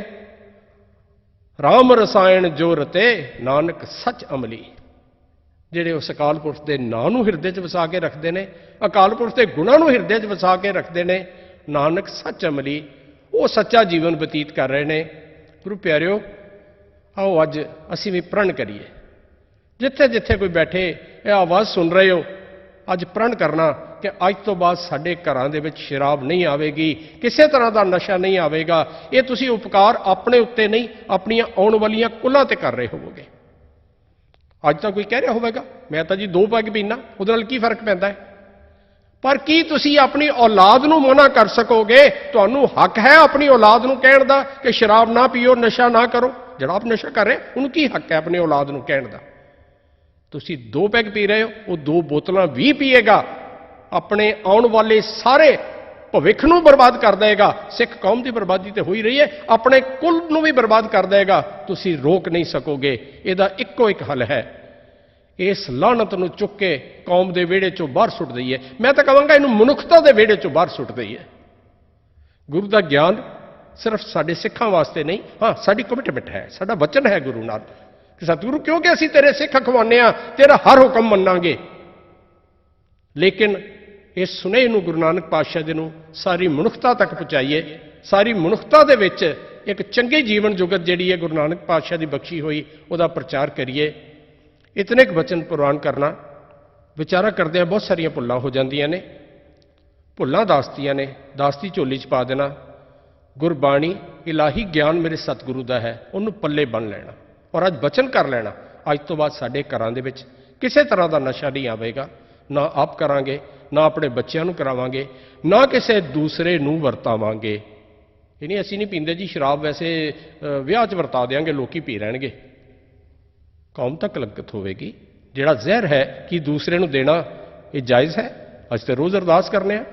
[SPEAKER 1] ਰਾਮ ਰਸਾਇਣ ਜੋ ਰਤੇ ਨਾਨਕ ਸੱਚ ਅਮਲੀ। ਜਿਹੜੇ ਉਸ ਅਕਾਲ ਪੁਰਖ ਦੇ ਨਾਂ ਨੂੰ ਹਿਰਦੇ 'ਚ ਵਸਾ ਕੇ ਰੱਖਦੇ ਨੇ, ਅਕਾਲ ਪੁਰਖ ਦੇ ਗੁਣਾਂ ਨੂੰ ਹਿਰਦੇ 'ਚ ਵਸਾ ਕੇ ਰੱਖਦੇ ਨੇ, ਨਾਨਕ ਸੱਚ ਅਮਲੀ, ਉਹ ਸੱਚਾ ਜੀਵਨ ਬਤੀਤ ਕਰ ਰਹੇ ਨੇ। ਗੁਰੂ ਪਿਆਰਿਓ, ਆਓ ਅੱਜ ਅਸੀਂ ਵੀ ਪ੍ਰਣ ਕਰੀਏ। ਜਿੱਥੇ ਜਿੱਥੇ ਕੋਈ ਬੈਠੇ ਇਹ ਆਵਾਜ਼ ਸੁਣ ਰਹੇ ਹੋ, ਅੱਜ ਪ੍ਰਣ ਕਰਨਾ ਕਿ ਅੱਜ ਤੋਂ ਬਾਅਦ ਸਾਡੇ ਘਰਾਂ ਦੇ ਵਿੱਚ ਸ਼ਰਾਬ ਨਹੀਂ ਆਵੇਗੀ, ਕਿਸੇ ਤਰ੍ਹਾਂ ਦਾ ਨਸ਼ਾ ਨਹੀਂ ਆਵੇਗਾ। ਇਹ ਤੁਸੀਂ ਉਪਕਾਰ ਆਪਣੇ ਉੱਤੇ ਨਹੀਂ, ਆਪਣੀਆਂ ਆਉਣ ਵਾਲੀਆਂ ਕੁੱਲਾਂ ਤੇ ਕਰ ਰਹੇ ਹੋਵੋਗੇ। ਅੱਜ ਤਾਂ ਕੋਈ ਕਹਿ ਰਿਹਾ ਹੋਵੇਗਾ ਮੈਂ ਤਾਂ ਜੀ 2 ਪੈਗ ਪੀਣਾ, ਉਹਦੇ ਨਾਲ ਕੀ ਫਰਕ ਪੈਂਦਾ ਹੈ? ਪਰ ਕੀ ਤੁਸੀਂ ਆਪਣੀ ਔਲਾਦ ਨੂੰ ਮਨਾ ਕਰ ਸਕੋਗੇ? ਤੁਹਾਨੂੰ ਹੱਕ ਹੈ ਆਪਣੀ ਔਲਾਦ ਨੂੰ ਕਹਿਣ ਦਾ ਕਿ ਸ਼ਰਾਬ ਨਾ ਪੀਓ, ਨਸ਼ਾ ਨਾ ਕਰੋ। ਜਿਹੜਾ ਆਪ ਨਸ਼ਾ ਕਰ ਰਿਹਾ ਉਹਨੂੰ ਕੀ ਹੱਕ ਹੈ ਆਪਣੀ ਔਲਾਦ ਨੂੰ ਕਹਿਣ ਦਾ? ਤੁਸੀਂ 2 ਪੈਗ ਪੀ ਰਹੇ ਹੋ, ਉਹ 2 ਬੋਤਲਾਂ ਵੀ ਪੀਏਗਾ, ਆਪਣੇ ਆਉਣ ਵਾਲੇ ਸਾਰੇ ਭਵਿੱਖ ਨੂੰ ਬਰਬਾਦ ਕਰ ਦੇਗਾ। ਸਿੱਖ ਕੌਮ ਦੀ ਬਰਬਾਦੀ ਤੇ ਹੋਈ ਰਹੀ ਹੈ, ਆਪਣੇ ਕੁਲ ਨੂੰ ਵੀ ਬਰਬਾਦ ਕਰ ਦੇਗਾ। ਤੁਸੀਂ ਰੋਕ ਨਹੀਂ ਸਕੋਗੇ। ਇਹਦਾ ਇੱਕੋ ਇੱਕ ਹੱਲ ਹੈ, ਇਸ ਲਾਹਨਤ ਨੂੰ ਚੁੱਕ ਕੇ ਕੌਮ ਦੇ ਵਿਹੜੇ ਚੋਂ ਬਾਹਰ ਸੁੱਟ ਦਈਏ। ਮੈਂ ਤਾਂ ਕਹਾਂਗਾ ਇਹਨੂੰ ਮਨੁੱਖਤਾ ਦੇ ਵਿਹੜੇ ਚੋਂ ਬਾਹਰ ਸੁੱਟ ਦਈਏ। ਗੁਰੂ ਦਾ ਗਿਆਨ ਸਿਰਫ ਸਾਡੇ ਸਿੱਖਾਂ ਵਾਸਤੇ ਨਹੀਂ, ਹਾਂ ਸਾਡੀ ਕਮਿਟਮੈਂਟ ਹੈ, ਸਾਡਾ ਵਚਨ ਹੈ ਗੁਰੂ ਨਾਲ ਕਿ ਸਤਿਗੁਰੂ ਕਿਉਂਕਿ ਅਸੀਂ ਤੇਰੇ ਸਿੱਖ ਅਖਵਾਉਂਦੇ ਹਾਂ, ਤੇਰਾ ਹਰ ਹੁਕਮ ਮੰਨਾਂਗੇ। ਲੇਕਿਨ ਇਸ ਸੁਨੇਹੇ ਨੂੰ ਗੁਰੂ ਨਾਨਕ ਪਾਤਸ਼ਾਹ ਜੀ ਨੂੰ ਸਾਰੀ ਮਨੁੱਖਤਾ ਤੱਕ ਪਹੁੰਚਾਈਏ। ਸਾਰੀ ਮਨੁੱਖਤਾ ਦੇ ਵਿੱਚ ਇੱਕ ਚੰਗੇ ਜੀਵਨ ਜੁਗਤ ਜਿਹੜੀ ਹੈ ਗੁਰੂ ਨਾਨਕ ਪਾਤਸ਼ਾਹ ਦੀ ਬਖਸ਼ੀ ਹੋਈ, ਉਹਦਾ ਪ੍ਰਚਾਰ ਕਰੀਏ। ਇਤਨੇ ਕੁ ਵਚਨ ਪ੍ਰਵਾਨ ਕਰਨਾ। ਵਿਚਾਰਾ ਕਰਦਿਆਂ ਬਹੁਤ ਸਾਰੀਆਂ ਭੁੱਲਾਂ ਹੋ ਜਾਂਦੀਆਂ ਨੇ, ਭੁੱਲਾਂ ਦਾਸਤੀਆਂ ਨੇ, ਦਾਸਤੀ ਝੋਲੀ 'ਚ ਪਾ ਦੇਣਾ। ਗੁਰਬਾਣੀ ਇਲਾਹੀ ਗਿਆਨ ਮੇਰੇ ਸਤਿਗੁਰੂ ਦਾ ਹੈ, ਉਹਨੂੰ ਪੱਲੇ ਬੰਨ੍ਹ ਲੈਣਾ ਔਰ ਅੱਜ ਵਚਨ ਕਰ ਲੈਣਾ, ਅੱਜ ਤੋਂ ਬਾਅਦ ਸਾਡੇ ਘਰਾਂ ਦੇ ਵਿੱਚ ਕਿਸੇ ਤਰ੍ਹਾਂ ਦਾ ਨਸ਼ਾ ਨਹੀਂ ਆਵੇਗਾ। ਨਾ ਆਪ ਕਰਾਂਗੇ, ਨਾ ਆਪਣੇ ਬੱਚਿਆਂ ਨੂੰ ਕਰਾਵਾਂਗੇ, ਨਾ ਕਿਸੇ ਦੂਸਰੇ ਨੂੰ ਵਰਤਾਵਾਂਗੇ। ਇਹ ਨਹੀਂ ਅਸੀਂ ਨਹੀਂ ਪੀਂਦੇ ਜੀ ਸ਼ਰਾਬ, ਵੈਸੇ ਵਿਆਹ 'ਚ ਵਰਤਾ ਦਿਆਂਗੇ, ਲੋਕੀ ਪੀ ਰਹਿਣਗੇ। ਕੌਮ ਤੱਕ ਲਗਤ ਹੋਵੇਗੀ। ਜਿਹੜਾ ਜ਼ਹਿਰ ਹੈ ਕਿ ਦੂਸਰੇ ਨੂੰ ਦੇਣਾ ਇਹ ਜਾਇਜ਼ ਹੈ? ਅਸੀਂ ਤਾਂ ਰੋਜ਼ ਅਰਦਾਸ ਕਰਨੇ ਆ,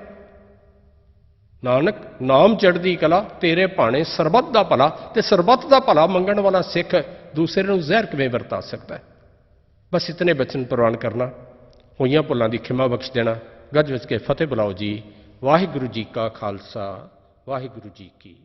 [SPEAKER 1] ਨਾਨਕ ਨਾਮ ਚੜ੍ਹਦੀ ਕਲਾ ਤੇਰੇ ਭਾਣੇ ਸਰਬੱਤ ਦਾ ਭਲਾ। ਤੇ ਸਰਬੱਤ ਦਾ ਭਲਾ ਮੰਗਣ ਵਾਲਾ ਸਿੱਖ ਦੂਸਰੇ ਨੂੰ ਜ਼ਹਿਰ ਕਿਵੇਂ ਵਰਤਾ ਸਕਦਾ ਹੈ? ਬਸ ਇਤਨੇ ਬਚਨ ਪ੍ਰਵਾਨ ਕਰਨਾ, ਹੋਈਆਂ ਭੁੱਲਾਂ ਦੀ ਖਿਮਾ ਬਖਸ਼ ਦੇਣਾ। ਗੱਜ ਵੱਜ ਕੇ ਫਤਿਹ ਬੁਲਾਓ ਜੀ। ਵਾਹਿਗੁਰੂ ਜੀ ਕਾ ਖਾਲਸਾ, ਵਾਹਿਗੁਰੂ ਜੀ ਕੀ